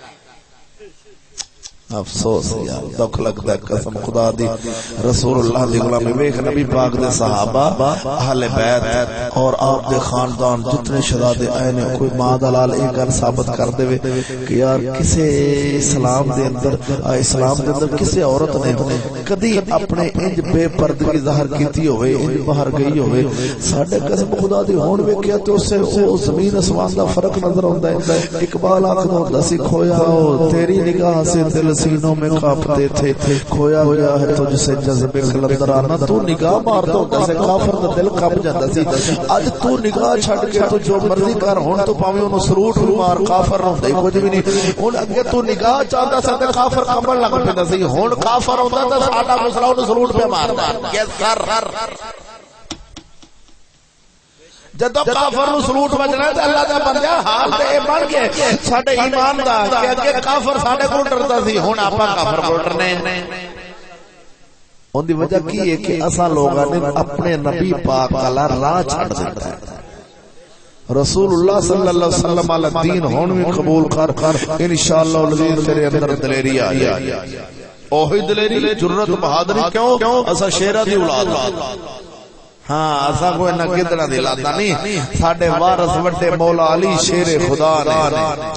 अफसोस यार दुख लगता है कसम खुदा दी रसूलुल्लाह दी गुलामी वेख नबी पाक दे सहाबा अहले बैत और आप दे खानदान जितने शहजादे आए ने कोई मां दा लाल एक गल साबित कर देवे कि यार किसे इस्लाम दे अंदर किसे औरत ने कदी अपने इंज बेपर्दगी ज़ाहिर कीती होवे इंज बाहर गई होवे साडे कसम खुदा दी हुण वेखिया ते उससे ओ ज़मीन आसमान दा फर्क नजर आउंदा है इकबाल आखदा हुंदा सी खोया ओ तेरी निगाह से दिल सीनों में कांपते थे खोया गया है तुझसे जज्बे कलंदराना तू निगाह मार दो जैसे काफर दा दिल कांप जांदा सी अज तू निगाह छड़ के तू जो मर्जी कर हुण तो भावें ओनु सलूट मार काफर होंदा ही कुछ भी नहीं हुण अगे तू निगाह चाहता सा ते काफर कंबण लग पैंदा सी हुण काफर होंदा ते साडा मुसला ओनु सलूट पे मारदा के कर जदों काफर नूं सलूट वजना ते अल्लाह दा बंदा हाल ते ए बन गए साडे ईमान दा कि अगे काफर साडे कोल डरदा सी हुण आपां काफर कोल डरने ओंदी वजह की है कि असां लोगां ने अपने नबी पाक वाला राह छड़ दिता है रसूलुल्लाह सल्लल्लाहु अलैहि वसल्लम वाला दीन हुण भी कबूल कर इंशाअल्लाह अज़ीज़ तेरे अंदर दलेरी आ जाएगी ओही दलेरी जुर्रत बहादुरी क्यों असां शेरा दी औलाद हाँ असा कोई ना गिदड़ा दी लादा नहीं साडे वारस वड्डे मौला अली शेरे खुदा ने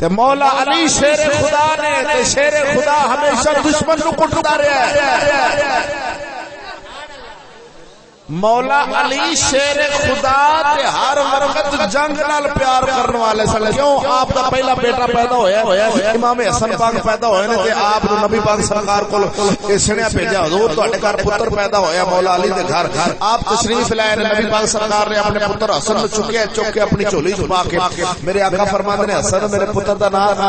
ते मौला अली शेरे खुदा ने ते शेरे खुदा हमेशा दुश्मन नूं कुटदा रहा मौला अली शेरे खुदा ते हर वक्त जंग नाल प्यार करने वाले सन क्यों आप दा पहला बेटा पैदा होया इमाम हसन पाक पैदा होए ने ते आप नु नबी पाक सरकार कोल ए सुनिया भेजा हुजूर ਤੁਹਾਡੇ घर पुत्र पैदा होया मौला अली दे घर आप तशरीफ लाए ने नबी पाक सरकार ने अपने पुत्र हसन नु चुक के अपनी झोली च पा के मेरे आका फरमाते ने हसन मेरे पुत्र दा नाम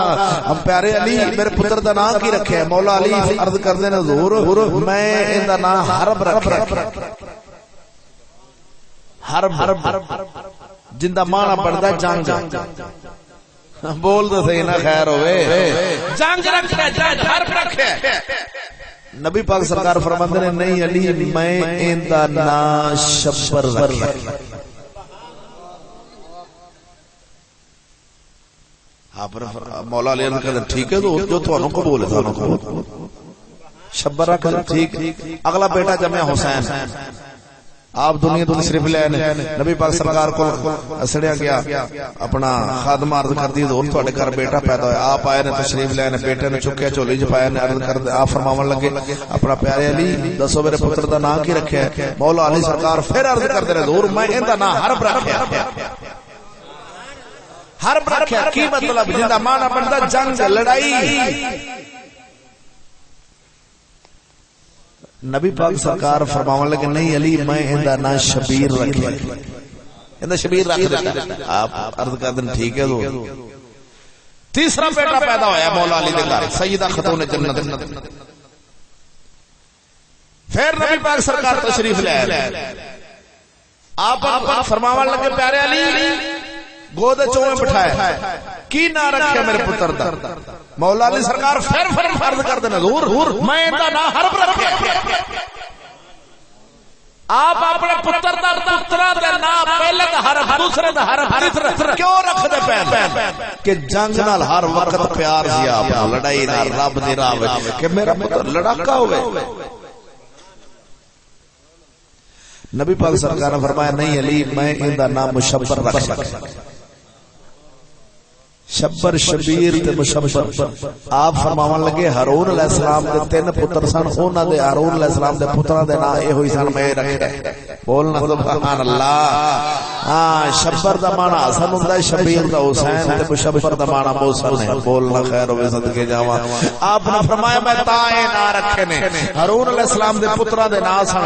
हम प्यारे अली मेरे पुत्र दा नाम की रखे है मौला अली अर्ज करदे ने हुजूर मैं इंदा नाम हरब रखया हरब जिंदा माना पड़ता जंग बोल तो सही ना खैर होवे जंग रखे हरब रखे नबी पाक सरकार फरमाते ने नहीं अली मैं इंदा ना शब्बर रखया आप मौला अली ने कहा ठीक है तो जो थानू कबूल है थानू कबूल शब्बर रख ठीक अगला बेटा जमया हुसैन आप दुनिया तो तशरीफ ले आए नबी पाक सरकार को सड़िया गया अपना खादमा अर्ज कर दी हजूर तुहाडे घर बेटा पैदा होया आप आए ने तशरीफ ले आए बेटे ने चुक्या झोली च पाया ने अर्ज कर आप फरमावन लगे अपना प्यारे अली दसो मेरे पुत्र दा नाम की रखिया मौला अली सरकार फिर अर्ज करदे ने हजूर मैं इहदा नाम हरब रखिया हरब रखिया की मतलब जिंदा माना बनदा जंग लड़ाई नबी पाक सरकार फरमावन लगे नहीं अली मैं इहदा नाम शबीर रखिया इहदा शबीर रख देता आप अर्ज कर दें ठीक है। तो तीसरा बेटा पैदा होया मौला अली दे घर सैयदा खतून जन्नत फिर नबी पाक सरकार तशरीफ ले आए आप फरमावन लगे प्यारे अली गोद चों बिठाया की ना रखे मेरे पुत्र दा मौला अली सरकार फिर फर्ज कर देना हजूर मैं इहदा नाम हरब रखिया आप अपने पुत्र दा पुत्रा दे नाम पहले दा हरफ दूसरे दा हरफ तीसरा क्यों रखदे पे कि जंग नाल हर वक्त प्यार सी आप लड़ाई नाल रब दी राह विच कि मेरा पुत्र लड़ाका होवे नबी पाक सरकार ने फरमाया नहीं अली मैं इहदा नाम मुशब्बर रख सकदा शब्बर शबीर ते मुशब्बर आप फरमावन लगे हारून अलैहिस्सलाम दे तीन पुत्र सन उन्हां दे हारून अलैहिस्सलाम दे पुत्रां दे नाम एहो ही सन मैं रखे बोलना सुभान अल्लाह। हां शब्बर दा माना हसन हुंदा शबीर दा हुसैन ते मुशब्बर दा माना मौसन है बोलना खैर होवे सदके जावां आपने फरमाया मैं ताए ना रखे ने हारून अलैहिस्सलाम दे पुत्रां दे नाम सन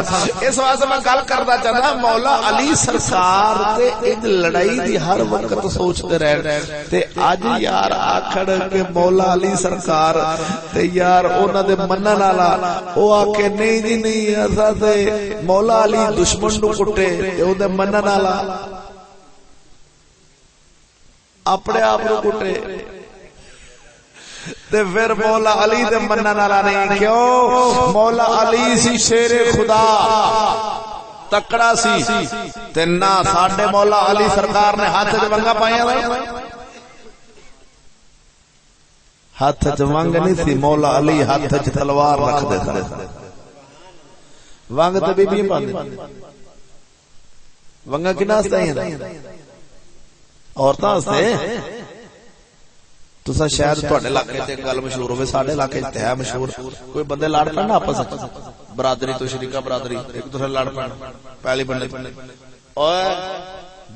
इस वास्ते मैं गल करदा चाहंदा मौला अली सरकार ते इन लड़ाई दी हर वक्त सोचते रहन ते यार आखड़ के मौला अली सरकार ते यार उन्हां दे मनन वाला ओ आके नहीं जी नहीं असा ते मौला अली दुश्मन नू कुटे ते ओदे मनन वाला अपने आप नू कुटे ते फिर मौला अली दे मनन वाला नहीं क्यों मौला अली सी शेरे खुदा तकड़ा सी ते ना साडे मौला अली सरकार ने हाथ च वंगा पाया हाथ च वंग नहीं थी मौला अली हाथ च तलवार रख दे वंग तो बीबी पांदे वंगा किना हस्ते हैं औरतां हस्ते तुसा शायद तुहाडे इलाके च गल मशहूर होवे साडे इलाके च है मशहूर कोई बंदे लड़ पैण आपस च बरादरी तो शरीका बरादरी एक दूसरे लड़ पैण पहली बंदे ओए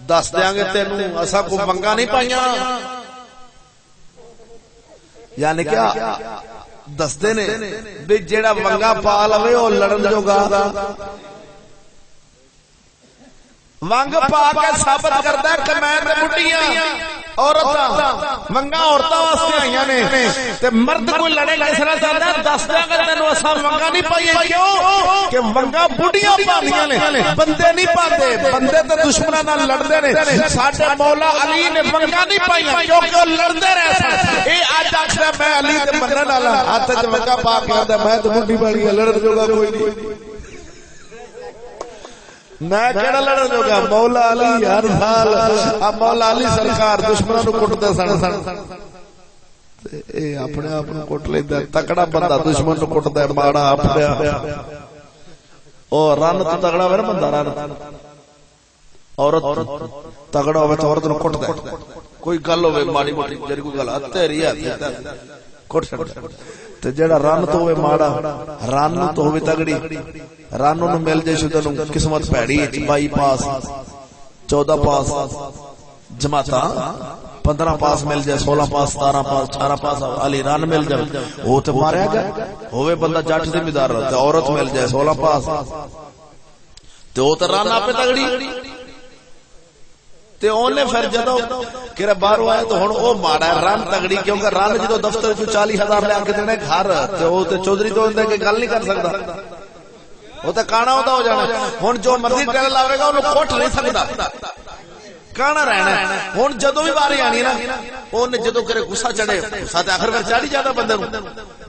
दस देंगे तेनू असा को वंगा नहीं पाइयां यानी क्या दसदे ने भी जेड़ा वंगा पा लवे ओ लड़न जोगा वंग पा के साबित करदा कि मैं ते बुढ़ियां औरतां वंगा औरतां वास्ते आईयां ने ते मर्द कोई लड़े किसरा चाहदा दस देंगे तेनू असां वंगा नहीं पाईए क्यों कि वंगा बुढ़ियां पांदियां ने बंदे नहीं पांदे बंदे ते दुश्मनां नाल लड़दे ने साडे मौला अली ने वंगा नहीं पाईयां क्योंकि ओ लड़दे रहे सन ए अज आखदा मैं अली ते मनन वाला हाथ च वंगा पा के आंदा मैं ते बुढ़ी बाड़ी लड़न जोगा कोई नहीं मैं केड़ा लड़न जोगा मौला अली हर साल अब मौला अली सरकार दुश्मनां नू कुटदे सन ए अपने आप नू कुट लैंदा तकड़ा बंदा दुश्मन नू कुटदा माड़ा अपने ओ रन तो तगड़ा होवे ना बंदा रन औरत तगड़ा होवे तो औरत नू कुटदा कोई गल होवे माड़ी मोटी जरी कोई गल तेरी हाथ कुट छड्ड ते जेड़ा रन तो होवे माड़ा रन तो होवे तगड़ी रन नू मिल जाए शुद्ध नू किस्मत भैड़ी 22 पास 14 पास जमाता 15 पास मिल जाए 16 पास 17 पास 18 पास अली रन मिल जाए वो तो मारिया गया होवे बंदा जट जिम्मेदार रहता औरत मिल जाए 16 पास तो वो तो रन आपे तगड़ी ते ओने फिर जदों किरा बाहरों आया तो हुण ओ माड़ा रन तगड़ी क्योंकि रन जो दफ्तर चो 40,000 ले आके देने घर ते ओ ते चौधरी तो इंदे गल नहीं कर सकदा वो तो काना होता हो जाना हुण जो मर्जी गल लावेगा ओनू कुट नहीं सकदा काना रहना हुण जदों भी बारी आनी ना ओने जदों करे गुस्सा चढ़े गुस्सा ते आखिर फिर चढ़ ही जादा बंदे नू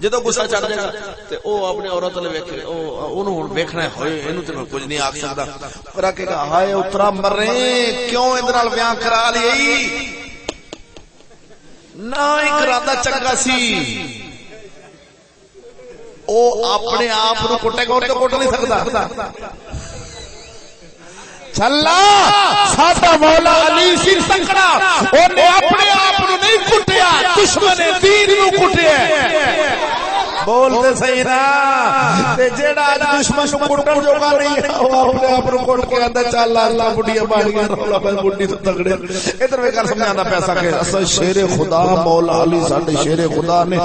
जदों गुस्सा चढ़ जाएगा ते ओ अपनी औरत ले वेखे ओनू हुण वेखना होए इनू ते कुछ नहीं आख सकदा पर आखेगा हाय उतरा मरे क्यों इहदे नाल ब्याह करा लई ना इकरादा चंगा सी ओ अपने आप नू कुटेगा और तो कुट नहीं सकदा छल्ला साडा मौला अली सी तकड़ा ओने अपने आप नूं नहीं कुटिया दुश्मन दीन नूं कुटिया बोलते सही ना ते जेड़ा दुश्मन नूं कुटण जोगा नहीं है वो अपने आप नूं कुट के आंदा चल अल्लाह बुढ़िया बाड़ियां रौला पे बुढ़ी तो तगड़े इधर वे कर समझांदा पैसा के अस शेरे खुदा मौला अली साडे शेरे खुदा ने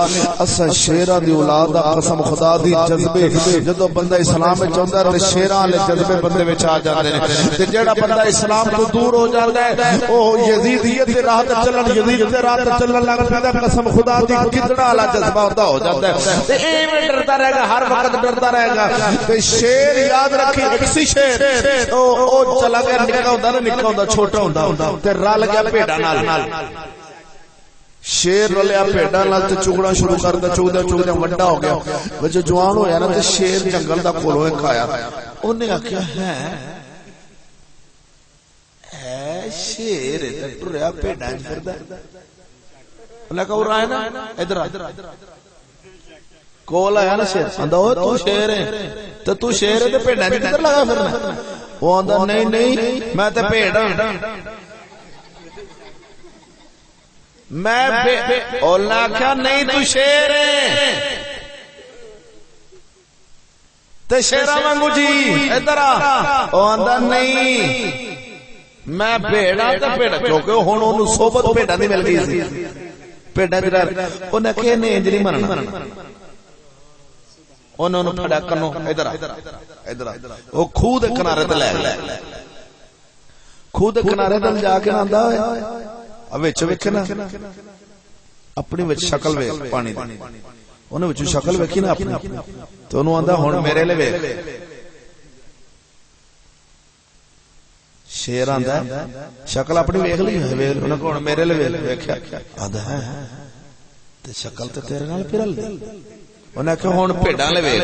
अस शेरां दी औलाद दा कसम खुदा दी जज्बे जदों बंदा इस्लाम विच आउंदा ते शेरां वाले जज्बे बंदे विच आ जांदे ने ते जेड़ा बंदा इस्लाम तो दूर हो जांदा है ओ यजीदियत दे राह ते चलण यजीद दे राह ते चलण लग पैंदा कसम खुदा दी कितना वाला जज्बा होता हो जाता है ते एवें डरता रहेगा हर वक्त डरता रहेगा ते शेर याद रखी अक्सी शेर ओ चला गया निक्का होंदा ना निक्का होंदा छोटा होंदा ते रल गया भेड़ां नाल शेर रलिया भेड़ां नाल ते चुगना शुरू करदा चुगदे वड्डा हो गया वजह जवान होया ना ते शेर जंगल दा कोलों एक आया ओने आख्या है शेर ते टुरिया भेड़ां च फिरदा ओने कहा उरा है ना इधर कोल आया ना शेर आंदा ओ तू शेर है ते तू शेर है ते भेड़ां च किधर लगा फिरना वो आंदा नहीं मैं ते भेड़ हां मैं ओला आख्या नहीं तू शेर है ते शेरा वांगू जी इधर आ ओ आंदा नहीं मैं भेड़ा ते भेड़ क्योंकि हुण ओनू सोबत भेड़ां दी मिल गई सी भेड़ां दी ओने कहे ने इंज नहीं मनना उन्होंने फड़ा कनो इधर वो खूह दे किनारे ते ले गया खूह दे किनारे ते जाके आंदा विच वेखे ना अपनी विच शक्ल वेख पानी दी ओने विच शक्ल वेखी ना अपनी ते ओनू आंदा हुण मेरे ले वेख शेर आंदा शक्ल अपनी वेख ली वेख उन्हें हुण मेरे ले वेख्या आंदा है ते शक्ल ते तेरे नाल फिरल उन्हें आख्या हुण भेड़ां ले वेख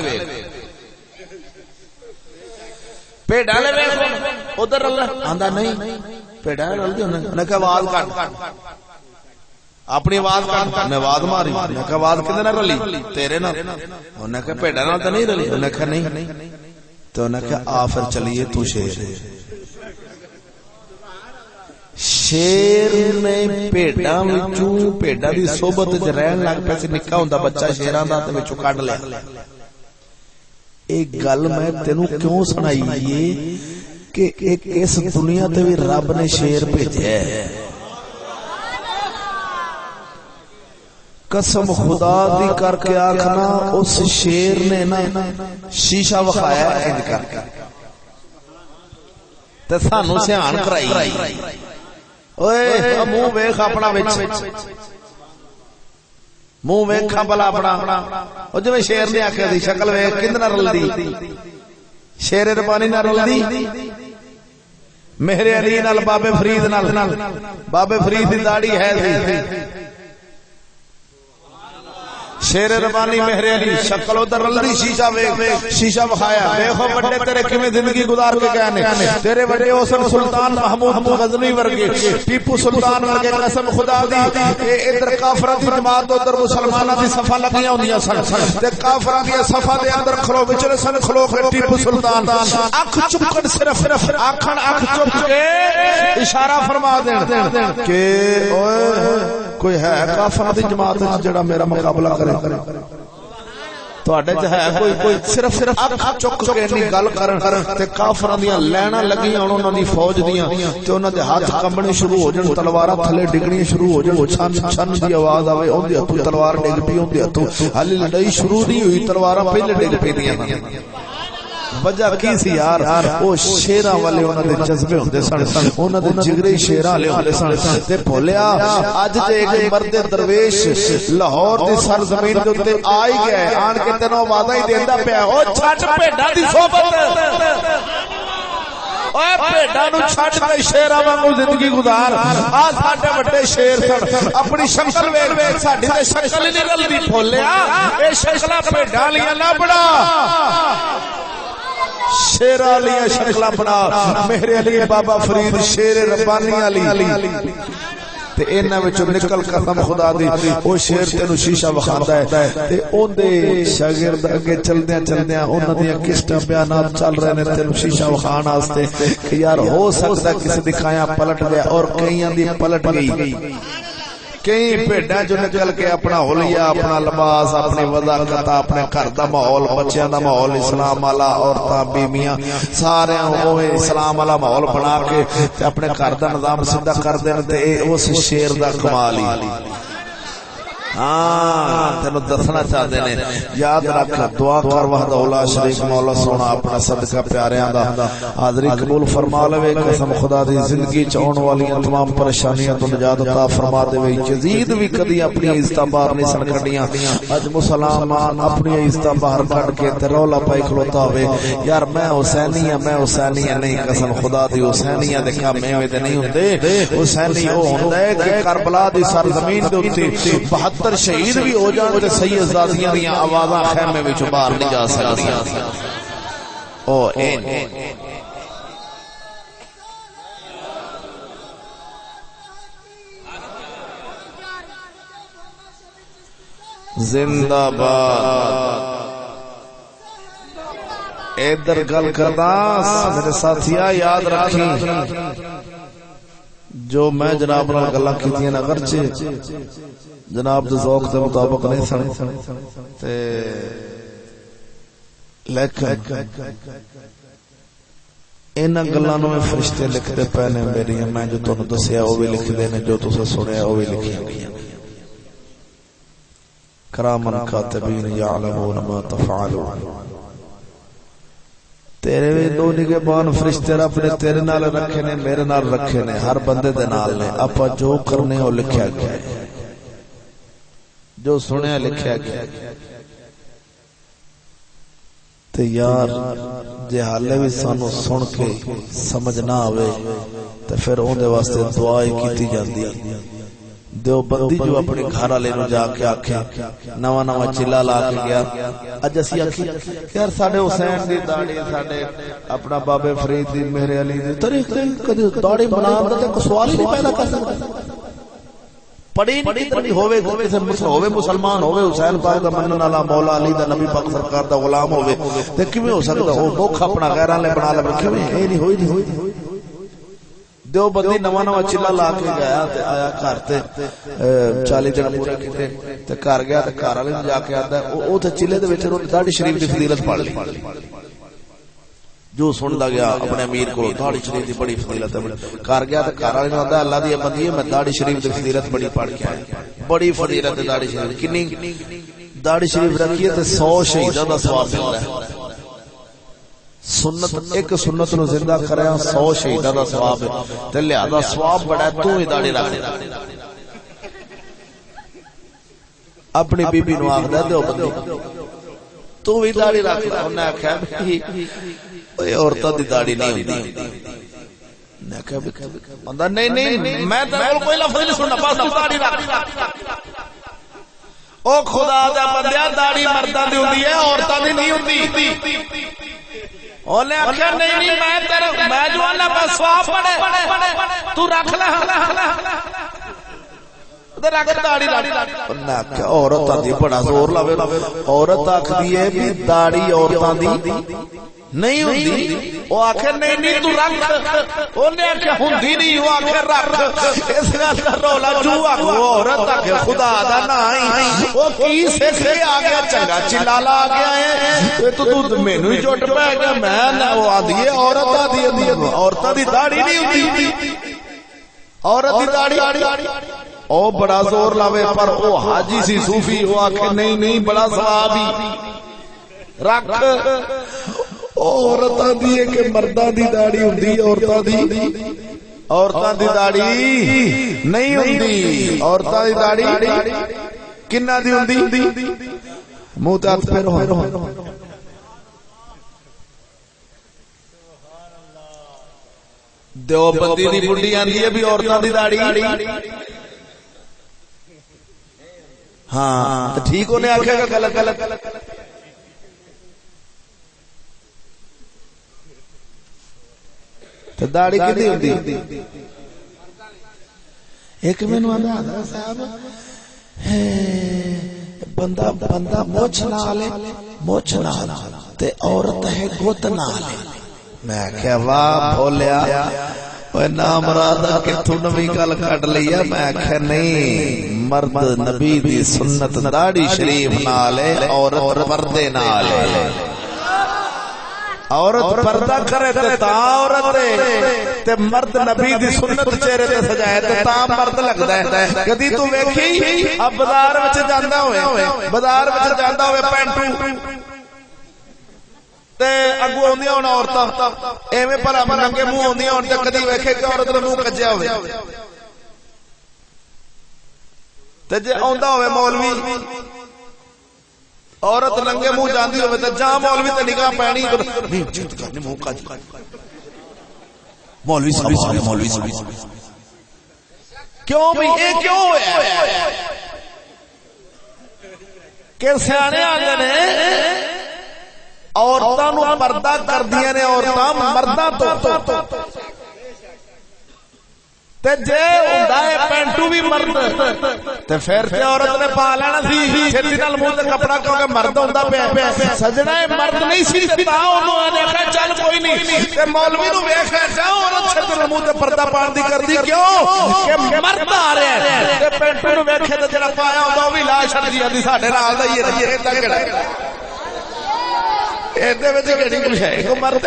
भेड़ां ले वेख उधर आंदा नहीं भेड़ां रलदी उन्हें आख्या आवाज कट अपनी आवाज कट ने आवाज मारी उन्हें आख्या आवाज किदे नाल रली तेरे नाल उन्हें आख्या भेड़ां नाल तां नहीं रली उन्हें आख्या नहीं तो उन्हें आख्या आ फिर चलिए तू शेर शेर ने भेड़ां विचों भेड़ां दी सोबत च रहन लग पिया सी निक्का हुंदा बच्चा शेरां दा ते विचों कढ लिया एक गल मैं तेनू क्यों सुनाई है कि एक इस दुनिया ते भी रब ने शेर भेजिया है कसम खुदा दी करके आखना उस शेर ने ना शीशा विखाया इंज करके ते सानू सियाण कराई ओए मुंह वेख अपना मुंह वेखा भला अपना जिवें शेर ने आख्या दी शक्ल वेख किंदे नाल रलदी शेरे रबानी नाल रलदी मेरे अली नाल बाबे फरीद नाल बाबे फरीद दी दाढ़ी है शेरे रबानी मेहरे अली शक्ल उधर रलदी शीशा वेख शीशा विखाया देखो बड़े तेरे किवें जिंदगी गुजार के गए ने तेरे बड़े हुसन सुल्तान महमूद गजनी वर्गे टीपू सुल्तान वर्गे कसम खुदा दी इधर काफरां दी जमात उधर मुसलमानां दी सफा लगियां होंदियां सन ते काफरां दी सफा दे अंदर खलो विचले सन खलो के टीपू सुल्तान अख चुपकन सिर्फ आखन अख चुप के इशारा फरमा देन के ओए कोई है काफरां दी जमात जेड़ा मेरा मुकाबला करे तुहाडे च है कोई सिर्फ अख चुक के इन्नी गल करन ते काफरां दियां लैणां लगियां उन्हां दी फौज दियां ते उन्हां दे हाथ कंबणे शुरू हो जाण तलवारां थले डिगणियां शुरू हो जाण छन छन दी आवाज आवे ओंदे हत्थों तलवार डिग पई ओंदे हत्थों हाले लड़ाई शुरू नहीं हुई तलवारां पहले डिग पैंदियां वजह की सी यार ओ शेरां वाले उन्हां दे जज्बे हुंदे सन उन्हां दे जिगरे शेरां वाले हुंदे सन ते भोलिया अज ते एक मर्द दरवेश लाहौर दी सरजमीन दे उत्ते आ ही गया आन के तैनूं वादा ही देंदा पिया ओ छੱਡ भेड़ां दी सोबत ओए भेड़ां नूं छੱਡ के शेरां वांगू जिंदगी गुजार आ साडे वड्डे शेर सन अपनी शक्ल वेख साडी ते शक्ल ही नहीं रलदी भोलिया ए शक्लां भेड़ां वालियां ना बना शेरा लिया शक्ला बना मेरे अली बाबा फरीद शेर रब्बानी अली ते इन्हां विचों निकल कसम खुदा दी ओ शेर तेनू शीशा विखांदा है ते ओंदे शागिर्द अगे चलदियां चलदियां उन्हां दियां किस्तां बयानात चल रहे ने तेनू शीशा विखाण वास्ते कि यार हो सकदा किसी दी काया पलट गया और कईयां दी पलट गई। कई भेड़ा जो निकल के अपना हुलिया अपना लिबास अपनी वज़ाकता अपने घर दा माहौल बच्चों दा माहौल इस्लाम वाला औरतां बीवियां सारे इस्लाम वाला माहौल बना के अपने घर दा निजाम सीधा कर देन ते उस शेर दा कमाल ही। हाँ तेन दसना चाहते ने याद रख दुआ कर वहदहुल्ला शरीक मौला सोना अपना सदका प्यारियां दा हाज़री कबूल फरमा लवे। कसम खुदा दी जिंदगी च आने वाली तमाम परेशानियां तो निजात अता फरमा देवे। यजीद भी कदी अपनी इज्जतां बाहर नहीं सन कढियां, अज मुसलमान अपनी इज्जतां बाहर कढ के ते रौला पाई खलोता होवे यार मैं हुसैनी हां मैं हुसैनी हां। नहीं कसम खुदा दी हुसैनियां दे काम एवें दे नहीं हुंदे। हुसैनी ओ हुंदा है कि करबला दी सरजमीन दे उत्ते 72 शहीद भी हो जान ते सैयदजादियां दी आवाज़ां खैमे विचों बाहर नहीं जा सकदियां। ओ जिंदाबाद। इधर गल करदा मेरे साथिया याद रखी जो मैं जनाब नाल गल्लां कीतियां ना अगरचे जनाब दे ज़ौक दे मुताबिक नहीं सन ते लेकिन इन्हां गल्लां नूं फरिश्ते लिखदे पए ने मेरी मैं जो तुहानूं दस्सिया ओ भी लिखदे ने जो तुसीं सुनिया ओ भी लिखियां गईयां। करामन कातिबीन यअलमून मा तफ़अलून। तेरे भी दो निगहबान फरिश्ते रब ने तेरे नाल रखे ने मेरे नाल रखे ने हर बंदे दे नाल ने। आपां जो करने ओ लिखिया गया है जो सुनिया लिखिया गया ते यार जे हाले भी सानू सुन के समझ ना आवे ते फिर उहदे वास्ते दुआ ही कीती जांदी। देवबंदी जो अपने घर वाले नूं जाके आखे नवा नवा चिल्ला ला के गया अज असीं आखी यार साडे हुसैन दी दाढ़ी साडे अपना बाबे फरीद दी मेरे अली दी तरीके कदे दाढ़ी बनाउण दा कोई सवाल ही नहीं पैदा कर सकदा। पढ़ी नहीं होवे होवे मुसलमान होवे हुसैन पाक दा मनन वाला मौला अली दा नबी पाक सरकार दा गुलाम होवे ते किवें हो सकदा ओ मुख अपना गैरां ले बना लवे किवें ए नहीं होई नहीं। देवबंदी नवा नवा चिल्ला ला के गया ते आया घर ते 40 दिन पूरे कीते ते घर गया ते घर वाले नूं जाके आंदा ओ ते चिल्ले दे विच दाढ़ी शरीफ दी फजीलत पढ़ ली। जो सुनदा गया अपने अमीर को दाढ़ी शरीफ दी बड़ी फजीलत है। घर गया ते घर वाले नूं आंदा अल्लाह दी बंदी मैं दाढ़ी शरीफ दी फजीलत बड़ी पढ़ के आया। बड़ी फजीलत है दाढ़ी शरीफ किन्नी दाढ़ी शरीफ रखी है ते 100 शहीदां दा सवाब मिलदा है। सुन्नत एक सुन्नत नूं जिंदा करया 100 शहीदां दा सवाब है ते लिहाजा सवाब बड़ा तू ही दाढ़ी रख अपनी बीबी नूं आखदा देवबंदी तू भी दाढ़ी रख। उन्हें आख्या ओए औरतां दी दाढ़ी नहीं हुंदी। मैं आख्या बंदा नहीं नहीं मैं तेरे कोल कोई लफ्ज़ नहीं सुनना बस तू दाढ़ी रख। ओ खुदा दा बंदिया दाढ़ी मर्दां दी हुंदी है औरतां दी नहीं हुंदी। उन्हें आख्या नहीं नहीं मैं जो आना बस सवाब पड़े तू रख ले रख दाढ़ी रख। उन्हें आख्या औरतां दी बड़ा जोर लावे औरत आखदी है भी दाढ़ी औरतां दी नहीं हुंदी। ओ आखे नहीं नहीं तू रख। उन्हें आख्या हुंदी नहीं ओ आखे रख। इस गल दा रौला जू आखो औरत आखे खुदा दा ना ही ओ की सिख के आ गया चंगा चिल्ला ला गया है तू मैनू ही झुट पै गया। मैं ना ओ आंदी है औरतां दी औरतां दी दाढ़ी नहीं हुंदी औरत दी दाढ़ी ओ बड़ा जोर लावे पर ओ हाजी सी सूफी ओ आखे नहीं नहीं बड़ा सवाब ही रख। औरतां दी है कि मर्दां दी दाढ़ी हुंदी औरतां दी दाढ़ी नहीं हुंदी। औरतां दी दाढ़ी किन्ना दी हुंदी मुंह ते हाथ फेरो। देवबंदी दी बुढ़ी आंदी है भी औरतां दी दाढ़ी हाँ तो ठीक उन्हें आखेगा गलत गलत तो दाढ़ी कितनी होती एक मैनू आंदा साहब बंदा बंदा मुछ नाल ते औरत है गुत नाल। मैं क्या वाह भोलिया नाम राधा किथों नवी गल कट ली है। मैं आख्या नहीं, मर्द नबी दी सुन्नत दाढ़ी शरीफ नाल है, औरत पर्दे नाल है। औरत पर्दा करे ते ता औरत है, ते मर्द नबी दी सुन्नत चेहरे ते सजाए ते ता मर्द लगदा है। कदी तू वेखी अब बाजार विच जांदा होवे पैंटू ते अगू आउंदियां होण औरतां एवें भला नंगे मूंह आउंदियां होण ते कदी वेखे कि औरत दा मूंह कज्जिया होवे। ते जे आउंदा होवे मौलवी औरत नंगे मुंह जाती हो जा मौलवी ते निगाह पैनी मुंह कज मौलवी क्यों भाई ये क्यों होया कि सियाने आंदे ने औरतां नूं पर्दा करदियां ने औरतां मर्दां तो ते जे हुंदा है पैंटू भी मर्द ते फिर ते औरत ने पा लेना सी छेती नाल मुंह ते कपड़ा क्योंकि मर्द हुंदा पिया। सजना ये मर्द नहीं सी ते तां ओनू आखिया चल कोई नहीं ते मौलवी नूं वेख जा औरत छेती नाल मुंह ते पर्दा पाण दी करदी क्यों कि मर्द आ रहा है ते पैंटू नूं वेखे ते जेड़ा पाया हुंदा ओ भी ला छड्डी जांदी साडे नाल दा ही है। इदां किहड़ा एदे विच किहड़ी कुछ है को मर्द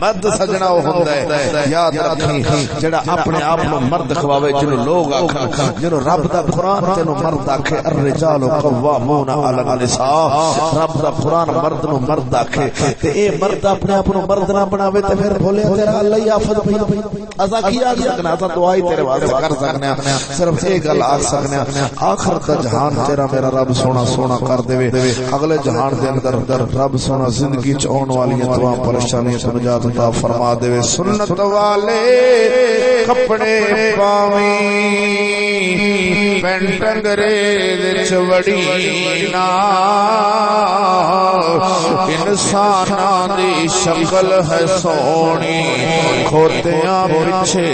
मर्द सजना हुंदा है। याद रखी जेड़ा अपने आप नूं मर्द खवावे जिन्हों लोग आखन जिन्हों रब दा कुरान तेनों मर्द आखे अर्रिजालु कव्वामूना अला निसा। रब दा कुरान मर्द नूं मर्द आखे ते ए मर्द अपने आप नूं मर्द ना बनावे ते फिर भोले तेरा अल्लाह ही आफत पई। असा की आख सकना असा दुआ ही तेरे वास्ते कर सकने सिर्फ एक गल आख सकने आखिर दा जहान तेरा मेरा रब सोना सोना कर देवे। अगले जहान दे अंदर रब सोना जिंदगी च आने वाली तमाम परेशानियों से निजात अता फरमा देवे। सुन्नत वाले कपड़े पावी पैंट अंग्रेज च वड़ी ना इंसानां दी शक्ल है सोनी खोतियां पिछे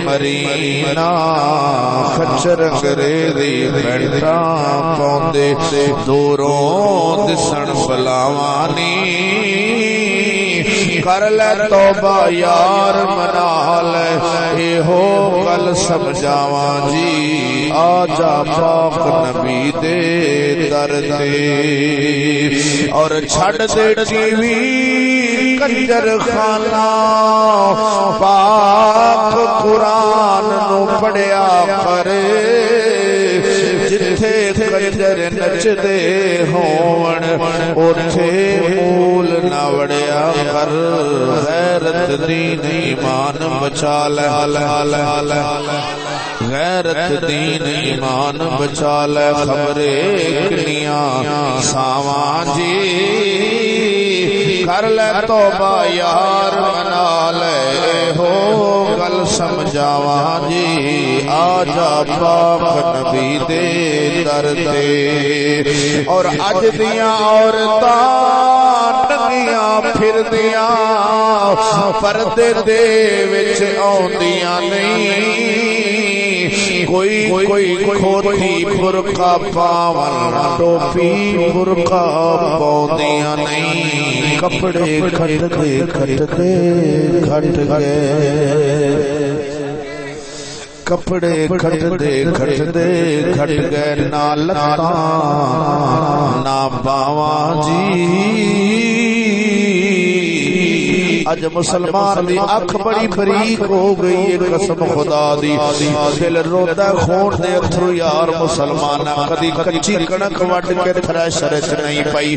मरीना खच्चर अंग्रेजी पैंटां पाउंदे दूरों दिसण बलावानी कर ले तौबा यार मना ले एहो गल समझावां जी आजा पाक नबी दे दर दे और छड़ दे टीवी कंजर खाना पाक कुरान नू पढ़िया करे जिथे कंजर नचदे होवन उथे मूल न वड़िया कर गैरत दीन ईमान बचा ले गैरत दीन ईमान बचा ले खबरे किनियां सावां जी कर ले तौबा यार मना ले हो गल समझावां जी आजा पाक नबी दे दर दे। और अज दियां औरतां टंगियां फिरदियां पर्दे दे विच आउंदियां नहीं कोई खोती बुरका पावन टोपी बुरका पाउंदियां नहीं कपड़े खटके घट गए कपड़े खटदे घट गए ना लत्तां ना बावां जी। अज मुसलमान दी अख बड़ी बरीक हो गई है कसम खुदा दी दिल रोंदा खून दे अथरू यार मुसलमान कदी कच्ची कणक वट के थ्रैशर च नहीं पई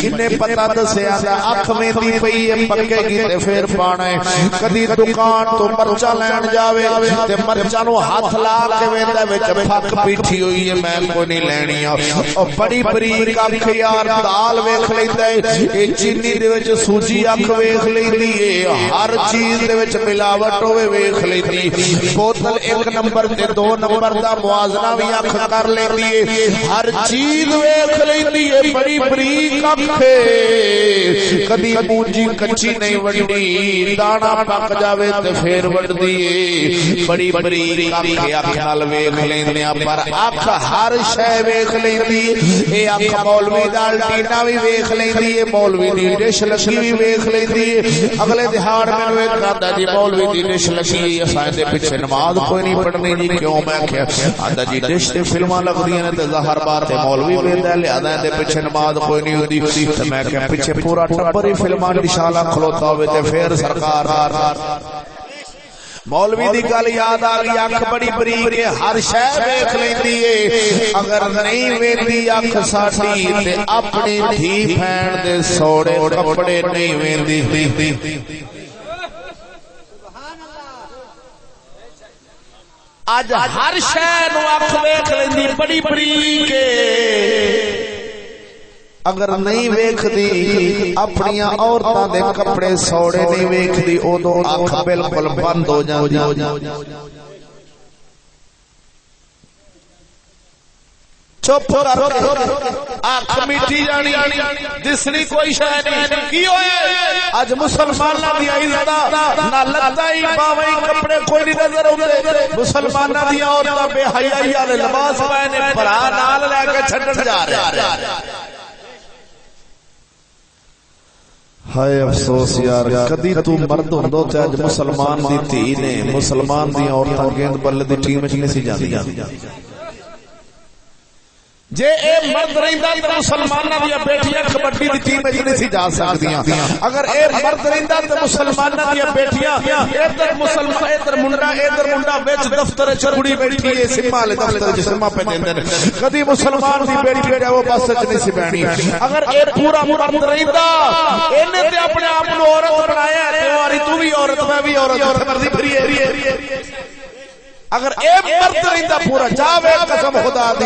इन्ने पता दसिया अख वेंदी पई है पक्केगी ते फिर पाना है। कदी दुकान तो मरचा लैन जावे ते मरचा नु हाथ ला के वेंदा विच फक पीठी हुई है मैं कोई नहीं लैनी आ बड़ी बरीक अख यार दाल वेख लैंदा है ए चीनी दे विच सूजी अख वेख लैंदी है, हर चीज दे विच मिलावट होवे वेख लैंदी, बोतल 1 नंबर ते 2 नंबर दा मुआवजा भी अख कर लैंदी है, हर चीज वेख लैंदी है, बड़ी बरीक अख है, कदी पूंजी कच्ची नहीं वड्डी, दाना पक जावे ते फिर वड्डी है, बड़ी बरीक अख नाल वेख लैंदे आ, पर अख हर शय वेख लैंदी है, ए अख मौलवी दा टीना भी वेख लैंदी है, मौलवी दी डिश लगी भी वेख लैंदी है, अगले दिहाड़ मैनू एक कहंदा जी मौलवी दी डिश लगी असां दे पिछे नमाज कोई नहीं पढ़नी जी, क्यों? मैं आख्या आंदा जी डिश ते फिल्मां लगदियां ने ते ज़हर बार ते मौलवी वेंदा लियादा दे पिछे नमाज कोई नहीं हुंदी, ते मैं आख्या पिछे पूरा टब्बर ही फिल्मां दी शाला खलोता होवे ते फिर सरकार मौलवी दी गल याद आ गई, अख बड़ी बरीक है, हर शय वेख लैंदी है, अगर नहीं वेंदी अख साडी ते अपनी धी भैण दे सोड़े कपड़े नहीं वेंदी। आज हर शय नू अख वेख लैंदी बड़ी बरीक है, अगर नहीं वेखदी अपनी औरतां दे कपड़े सोड़े नहीं वेखदी, उदों अख बिल्कुल बंद हो जांदी। चुप कर अख मिटी जानी, दिसनी कोई शय नहीं, की होए अज मुसलमानां दी इज्जत ना लत्तां ही पावे कपड़े कोई नहीं नजर आउंदे, मुसलमानां दी औरतां बेहयाई वाले लिबास पाए ने, भरा नाल लेके छड्डण जा रहे। हाय अफसोस यार, कदी तू मर्द होंदो ते अज मुसलमान दी धी ने मुसलमान दी औरतां गेंद बल्ले दी टीम विच नहीं सी जांदियां। जे ए मर्द रहिंदा ते मुसलमानां दी बेटियां कबड्डी दी टीम विच नहीं सी जा सकदियां, अगर ए मर्द रहिंदा ते मुसलमानां दी बेटियां इधर मुसलमान इधर मुंडा विच दफ्तर च कुड़ी बैठी है, सिम्मा वाले दफ्तर च सिम्मा पे देंदे ने, कदी मुसलमान दी बेटी बेटा वो बस च नहीं सी बैणी। अगर ए पूरा मर्द रहिंदा, इन्ने ते अपने आप नूं औरत बनाया ते वारी तू भी औरत मैं भी औरत मर्दी फिरी है। अगर ए मर्द रहिंदा पूरा जावे कसम खुदा दी,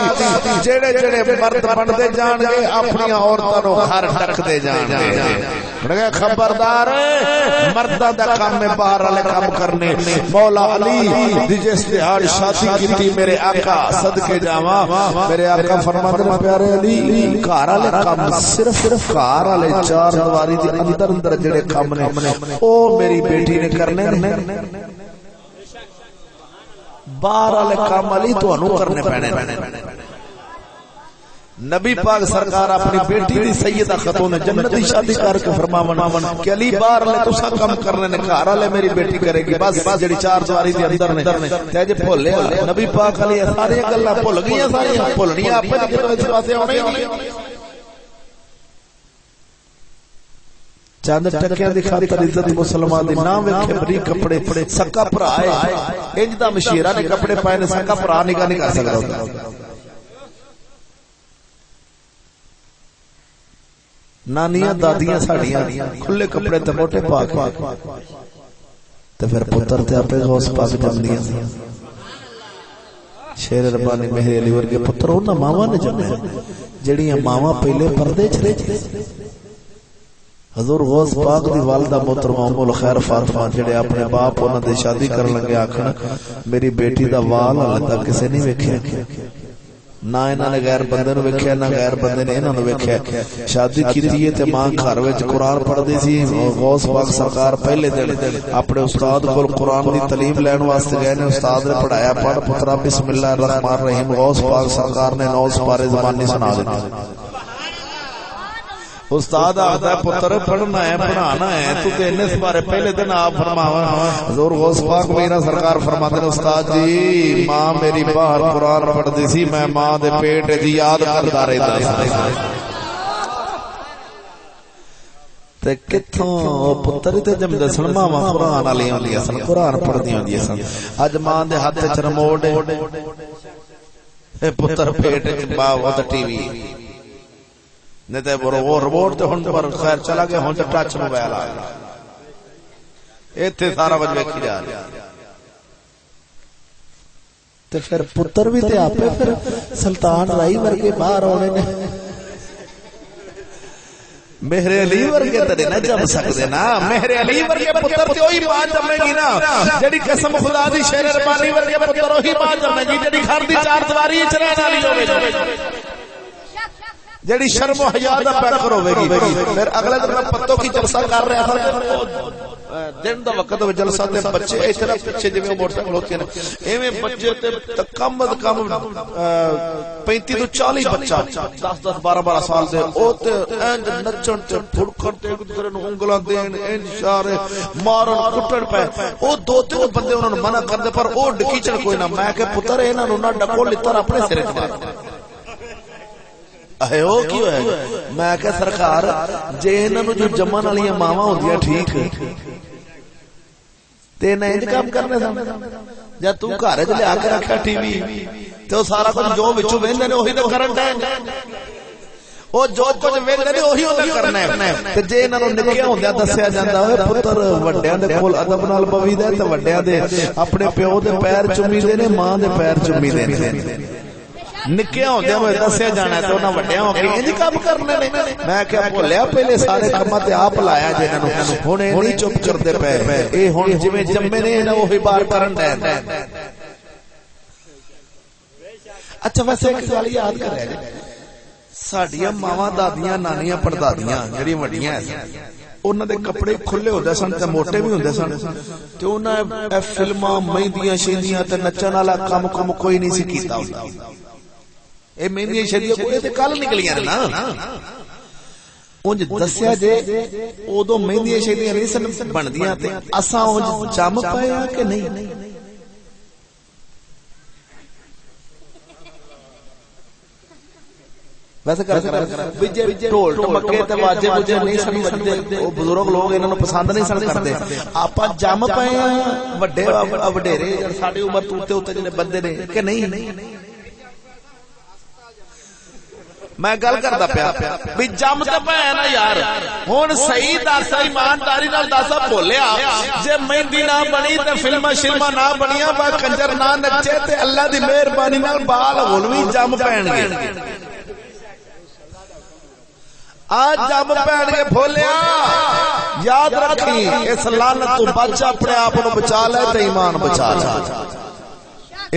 जेड़े जेड़े मर्द बनदे जाणगे अपनी औरतां नूं घर ढकदे जाणगे। खबरदार मर्दां दा काम है बाहर वाले काम करने। मौला अली दी जिस दिहाड़ शादी कीती मेरे आका सदके जावां, मेरे आका फरमांदे ने प्यारे अली घर वाले काम सिर्फ घर वाले चार दीवारी दे अंदर अंदर जेड़े काम ने ओ मेरी बेटी ने करने ने, बाहर वाले काम अली तुहानू करने पैने। नबी पाक सरकार अपनी बेटी दी सैयदा खतून जन्नत दी शादी करके फरमावन कि अली बाहर वाले तुसा काम करने ने, घर वाले मेरी बेटी करेगी। बस जेड़ी चार दीवारी दे अंदर ने ते जे भुल्ले नबी पाक अली सारी गल्लां भुल गईयां, सारियां भुलणियां आपे कितों इस पासे आउणे ही। चंद टक्कियां दी खातिर इज्जत मुसलमान दी ना वेखे बरीक कपड़े सक्का भरा है, इंज दा मशीरा ने कपड़े पाए ने, सक्का भरा निगाह नहीं कर सकदा। नानियां दादियां साडियां खुले कपड़े ते मोटे पा के ते फिर पुत्र ते आपे गौस पाक जमदियां। शेर रब्बानी मेहर अली वर्गे पुत्र उन्हां मावां ने जम्मे जेड़ियां मावां पहले पर्दे च रह। हजूर गौस पाक दी वालदा मोहतरमा उम्मुल खैर फातिमा जेड़े अपने बाप उन्हां दी शादी करन लगे आखन मेरी बेटी दा वाल हाले तक किसे नहीं वेख्या, ना इन्हां ने गैर बंदे नूं वेख्या ना गैर बंदे ने इन्हां नूं वेख्या। शादी कीती है ते मां घर विच कुरान पढ़दी सी। गौस पाक सरकार पहले दिन अपने उस्ताद कोल कुरान दी तालीम लैण वास्ते गए ने, उस्ताद ने पढ़ाया पढ़ पुत्रा बिस्मिल्लाहिर रहमानिर रहीम। गौस पाक सरकार ने 9 पारे ज़बानी सुना दित्ते। उस्ताद आखदा पुत्र पढ़ना है पढ़ाना है तू ते इन्ने बारे पहले दिन आप फरमावा। हजूर गौस पाक मेरा सरकार फरमाते ने उस्ताद जी मां मेरी बाहर कुरान पढ़दी सी, मैं मां दे पेट दी याद करदा रहंदा ते किथों पुत्र ते जमदे सन मावां कुरान वाली होंदियां सन, कुरान पढ़दियां होंदियां सन। अज मां दे हाथ च रिमोट ए पुत्र पेट च बाव ते टीवी नहीं तो वो रिमोट तो हुण पर खैर चला गया, हुण तो टच मोबाइल आ गया, इत्थे सारा कुछ वेखी जा रहा। ते फिर पुत्र भी ते आपे फिर सुल्तान राई वर्गे बाहर आने ने। मेहरे अली वर्गे ते ना जम सकते ना, मेहरे अली वर्गे पुत्र ते ओही मां जमेगी ना जेड़ी कसम खुदा दी शेर रबानी वर्गे पुत्र ओही मां जमेगी जेड़ी घर दी चार दीवारी च रहन वाली होवे, जेड़ी शर्म और हया दा पैकर होवेगी। फिर अगले दिन मैं पत्तों की जलसा कर रहा था, दिन दा वक्त होवे जलसा ते बच्चे इतना पीछे जिवें मोटरसाइकिल होते हैं एवें बच्चे ते कम अज कम 35 तो 40 बच्चा 10-10 12-12 साल दे ओ ते इंज नचण ते फुड़कण ते एक दूसरे नु उंगलां देण इंज इशारे मारन कुटण पे। ओ 2-3 बंदे उन्हां नु मना करदे पर ओ डकीचण कोई ना। मैं कह पुत्र इन्हां नु ना डको लित्तर अपने सिर ते मार आहे ओ की होया। मैं कह सरकार जे इन्हां नु जो जम्मन वालियां मावां होंदियां ठीक ते ना इंज काम करने सन जब तू घर च लिया के रखा टीवी तो सारा कुछ जो विचों वेंदे ने ओही तो करन दे ओ जो कुछ वेंदे ने ओही उन्हें करना है। ते जे इन्हां नु निक्के होंदे दस्सिया जांदा ओए पुੱਤਰ ਵੱਡਿਆਂ ਦੇ ਕੋਲ ਅਦਬ ਨਾਲ ਬਵੀਦਾ ਤੇ ਵੱਡਿਆਂ ਦੇ ਆਪਣੇ ਪਿਓ ਦੇ ਪੈਰ ਚੁੰਮੀਦੇ ਨੇ ਮਾਂ ਦੇ ਪੈਰ ਚੁੰਮੀਦੇ ਨੇ। निक्के होंदे होए दस्सिया जाना ते उन्हां वड्डियां हो के इंज काम करने ने। मैं क्या भुलिया पहले सारे कामां ते आप लाया जे इन्हां नु हुण ए नहीं चुप करदे पे ए हुण जिवें जम्मे ने इन्हां ओही बार करन दे। अच्छा वैसे एक गल याद करिया जे साडियां मावां दादियां नानियां पड़दादियां जेहड़ियां वड्डियां उन्हां दे कपड़े खुले होंदे सन ते मोटे भी होंदे सन ते उन्हां ए फिल्मां मेहंदियां शेंदियां ते नच्चण वाला काम कोई नहीं सी कीता हुंदा। ए मेहंदियां शेंदियां कोई ते कल निकलियां ना उंज दस्सिया जे उदों मेहंदियां शेंदियां नहीं सन बनदियां ते असां उंज जम पाया कि नहीं। वैसे कर ढोल ढमके ते वाजे वूजे नहीं सन बजदे ओ बुजुर्ग लोग इन्हां नूं पसंद नहीं सन करदे। आपां जम पए आ वड्डे वडेरे साडी उम्र तूं ते उत्ते जिहड़े बंदे ने कि नहीं। मैं गल करदा पिया भी जम ते पए ना यार। हुण सही दस ईमानदारी नाल दस बोलिया जे मेहंदी ना बनी ते फिल्मां शिल्मां ना बनियां बा कंजर ना नचे ते अल्लाह दी मेहरबानी नाल बाल हुण भी जम पैणगे। आज जम पैण के भोलिया याद रखी इस लानत तू बच अपने आप को बचा ले ते ईमान बचा ले।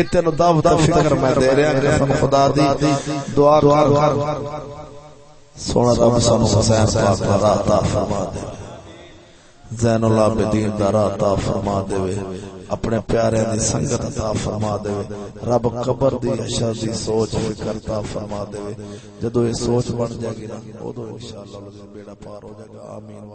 इतने दावत फिक्र मैं दे रहा कसम खुदा दी दुआ कर सोना रब सानू हुसैन पाक दा राह अता फरमा दे, ज़ैनुल आबिदीन दा राह अता फरमा देवे, अपने प्यारे दी संगत अता फरमा देवे। रब कबर दी हशर दी सोच फिक्र अता फरमा देवे। जदों ये सोच बन जाएगी ना उदों इंशाअल्लाह बेड़ा पार हो जाएगा। आमीन।